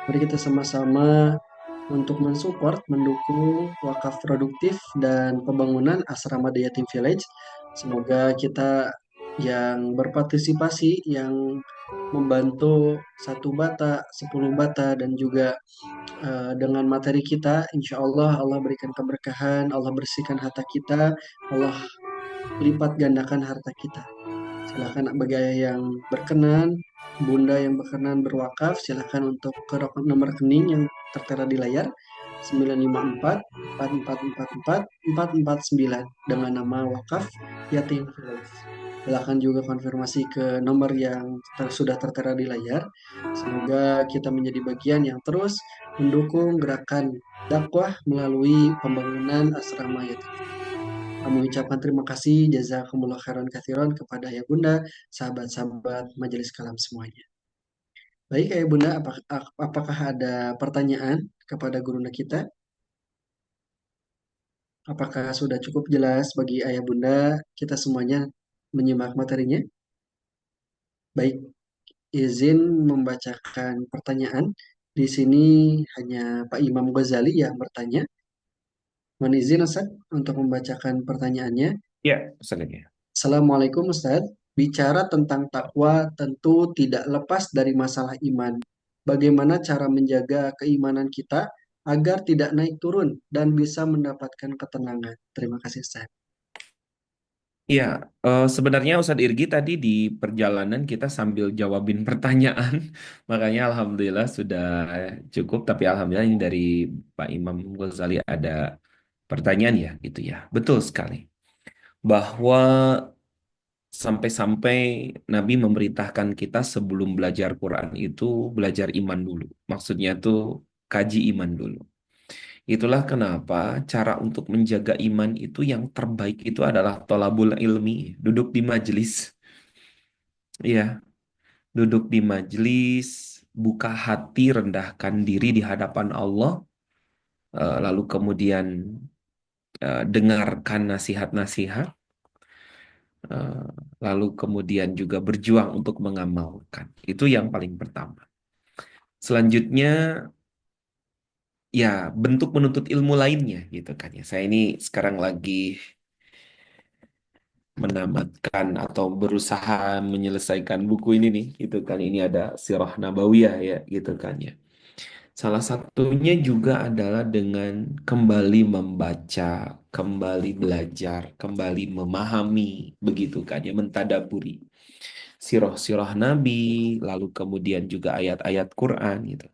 mari kita sama-sama untuk mensupport, mendukung wakaf produktif dan pembangunan asrama The Yatim Village. Semoga kita yang berpartisipasi, yang membantu 1 bata, 10 bata, dan juga dengan materi kita, insya Allah Allah berikan keberkahan, Allah bersihkan harta kita, Allah lipat gandakan harta kita. Silakan bagi ayah yang berkenan, bunda yang berkenan berwakaf, silakan untuk ke nomor rekening yang tertera di layar 954 4444 449 dengan nama wakaf Yatim Village. Silakan juga konfirmasi ke nomor yang sudah tertera di layar. Semoga kita menjadi bagian yang terus mendukung gerakan dakwah melalui pembangunan asrama yatim. Kami ucapkan terima kasih jazakumullah khairan katsiran kepada Ayah Bunda, sahabat-sahabat Majelis Kalam semuanya. Baik Ayah Bunda, apakah ada pertanyaan kepada gurunda kita? Apakah sudah cukup jelas bagi Ayah Bunda kita semuanya menyimak materinya? Baik, izin membacakan pertanyaan. Di sini hanya Pak Imam Ghazali yang bertanya. Mohon izin Ustaz untuk membacakan pertanyaannya. Ya, selanjutnya. Assalamualaikum Ustaz. Bicara tentang takwa tentu tidak lepas dari masalah iman. Bagaimana cara menjaga keimanan kita agar tidak naik turun dan bisa mendapatkan ketenangan? Terima kasih Ustaz. Ya, sebenarnya Ustadz Irgi tadi di perjalanan kita sambil jawabin pertanyaan, makanya alhamdulillah sudah cukup. Tapi alhamdulillah ini dari Pak Imam Ghazali ada pertanyaan ya, gitu ya. Betul sekali bahwa sampai-sampai Nabi memerintahkan kita sebelum belajar Quran itu belajar iman dulu. Maksudnya tuh kaji iman dulu. Itulah kenapa cara untuk menjaga iman itu yang terbaik itu adalah tolabul ilmi, duduk di majelis. Ya, duduk di majelis, buka hati, rendahkan diri di hadapan Allah, lalu kemudian dengarkan nasihat-nasihat, eh, lalu kemudian juga berjuang untuk mengamalkan. Itu yang paling pertama. Selanjutnya ya bentuk menuntut ilmu lainnya gitu kan ya. Saya ini sekarang lagi menamatkan atau berusaha menyelesaikan buku ini nih gitu kan. Ini ada Sirah Nabawiyah ya gitu kan ya. Salah satunya juga adalah dengan kembali membaca, kembali belajar, kembali memahami begitu kan ya, mentadaburi sirah-sirah Nabi, lalu kemudian juga ayat-ayat Quran gitu.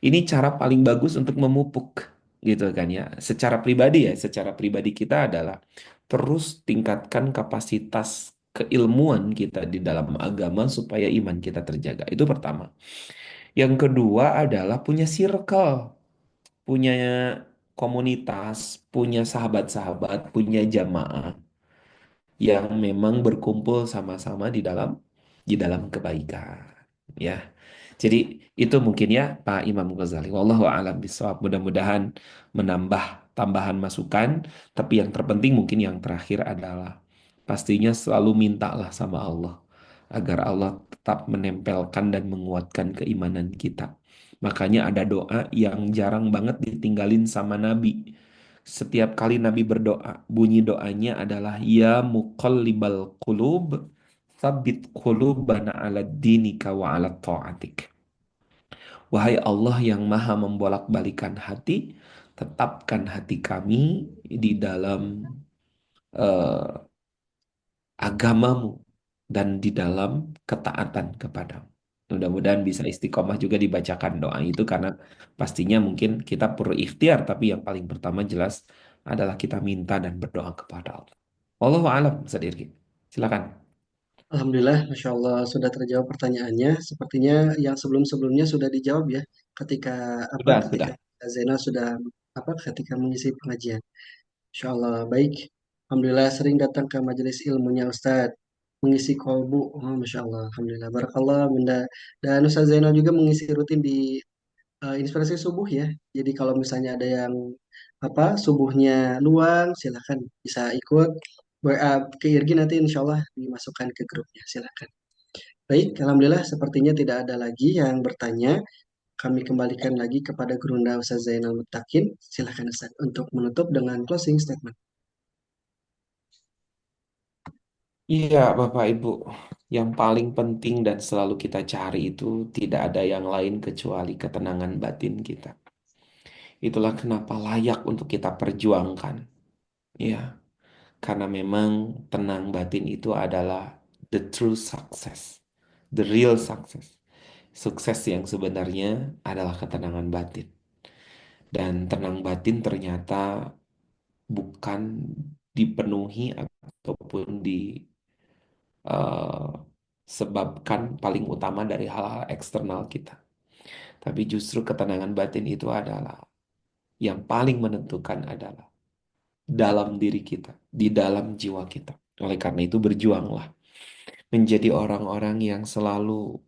Ini cara paling bagus untuk memupuk gitu kan ya. Secara pribadi ya, secara pribadi kita adalah terus tingkatkan kapasitas keilmuan kita di dalam agama supaya iman kita terjaga. Itu pertama. Yang kedua adalah punya circle, punya komunitas, punya sahabat-sahabat, punya jamaah yang memang berkumpul sama-sama di dalam kebaikan. Ya. Jadi itu mungkin ya Pak Imam Ghazali. Wallahu a'lam bishawab. Mudah-mudahan menambah tambahan masukan. Tapi yang terpenting mungkin yang terakhir adalah pastinya selalu mintalah sama Allah agar Allah tetap menempelkan dan menguatkan keimanan kita. Makanya ada doa yang jarang banget ditinggalin sama Nabi. Setiap kali Nabi berdoa, bunyi doanya adalah Ya muqallibal qulub, tsabbit qulubana ala dinika wa ala ta'atik. Wahai Allah yang maha membolak-balikan hati, tetapkan hati kami di dalam eh, agamamu dan di dalam ketaatan kepadamu. Mudah-mudahan bisa istiqomah juga dibacakan doa itu karena pastinya mungkin kita perlu ikhtiar, tapi yang paling pertama jelas adalah kita minta dan berdoa kepada Allah. Wallahu a'lam, Ustaz Irgi. Silakan. Alhamdulillah, Masya Allah sudah terjawab pertanyaannya. Sepertinya yang sebelum-sebelumnya sudah dijawab ya, ketika apa? Sudah, Ketika sudah. Zainal sudah apa? Ketika mengisi pengajian. Masya Allah, baik. Alhamdulillah sering datang ke majelis ilmunya Ustadz, mengisi kolbu. Oh, Masya Allah, Alhamdulillah. Barakallah, Bunda. Dan Ustadz Zainal juga mengisi rutin di inspirasi subuh ya. Jadi kalau misalnya ada yang apa subuhnya luang, silakan bisa ikut WA ke Irgi nanti insya Allah dimasukkan ke grupnya. Silakan. Baik, Alhamdulillah sepertinya tidak ada lagi yang bertanya. Kami kembalikan lagi kepada Gurunda Ustaz Zainal Mutakin. Silakan Ustaz untuk menutup dengan closing statement. Iya, Bapak Ibu. Yang paling penting dan selalu kita cari itu tidak ada yang lain kecuali ketenangan batin kita. Itulah kenapa layak untuk kita perjuangkan. Ya, karena memang tenang batin itu adalah the true success, the real success. Sukses yang sebenarnya adalah ketenangan batin. Dan tenang batin ternyata bukan dipenuhi ataupun disebabkan paling utama dari hal-hal eksternal kita. Tapi justru ketenangan batin itu adalah yang paling menentukan adalah dalam diri kita, di dalam jiwa kita. Oleh karena itu berjuanglah menjadi orang-orang yang selalu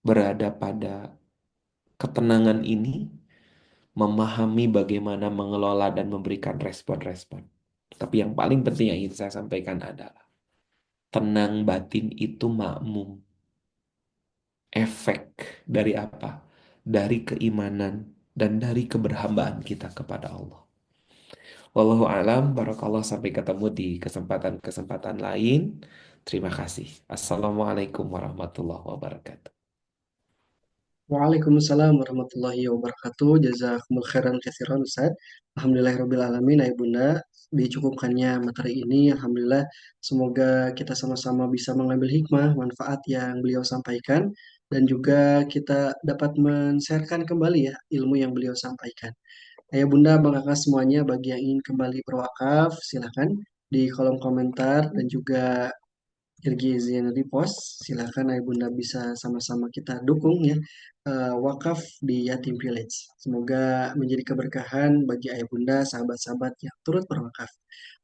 berada pada ketenangan ini, memahami bagaimana mengelola dan memberikan respon-respon. Tapi yang paling penting yang ingin saya sampaikan adalah tenang batin itu makmum. Efek dari apa? Dari keimanan dan dari keberhambaan kita kepada Allah. Wallahu a'lam, barakallah sampai ketemu di kesempatan-kesempatan lain. Terima kasih. Assalamualaikum warahmatullahi wabarakatuh. Waalaikumsalam warahmatullahi wabarakatuh. Jazakumul khairan katsiran Ustaz. Alhamdulillahirabbil alamin. Ayah Bunda, dicukupkannya materi ini. Alhamdulillah, semoga kita sama-sama bisa mengambil hikmah, manfaat yang beliau sampaikan dan juga kita dapat men-sharekan kembali ya ilmu yang beliau sampaikan. Ayah Bunda, Bang Kakak semuanya bagi yang ingin kembali berwakaf, silakan di kolom komentar dan juga Irgi izin repost, silakan Ayah Bunda bisa sama-sama kita dukung ya wakaf di Yatim Village. Semoga menjadi keberkahan bagi Ayah Bunda, sahabat-sahabat yang turut berwakaf.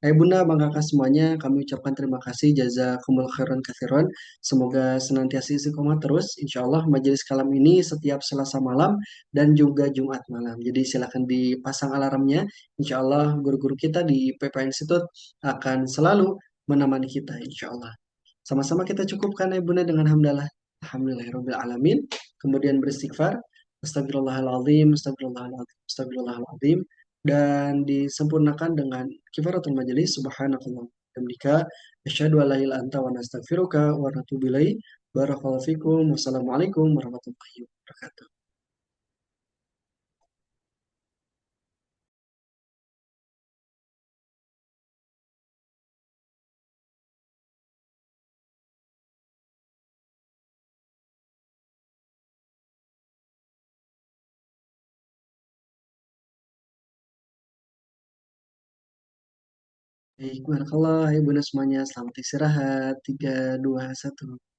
Ayah Bunda, Bang Kakak semuanya, kami ucapkan terima kasih jazakumul khairan katsiran. Semoga senantiasa istiqomah terus. Insya Allah majelis kalam ini setiap Selasa malam dan juga Jumat malam. Jadi silakan dipasang alarmnya. Insya Allah guru-guru kita di PP Institute akan selalu menemani kita insya Allah. Sama-sama kita cukupkan ya Bunda dengan hamdalah. Alhamdulillahirabbil alamin. Kemudian beristighfar, astagfirullahaladzim, astagfirullahaladzim, astagfirullahaladzim, dan disempurnakan dengan kifaratul majelis, subhanakallah hamdika, asyhadu an la ilaha illa anta wa nastaghfiruka wa natubu ilaik. Barakallahu fikum. Wassalamualaikum warahmatullahi wabarakatuh. Baik, barakallah, ibu semuanya. Selamat istirahat. 3, 2, 1.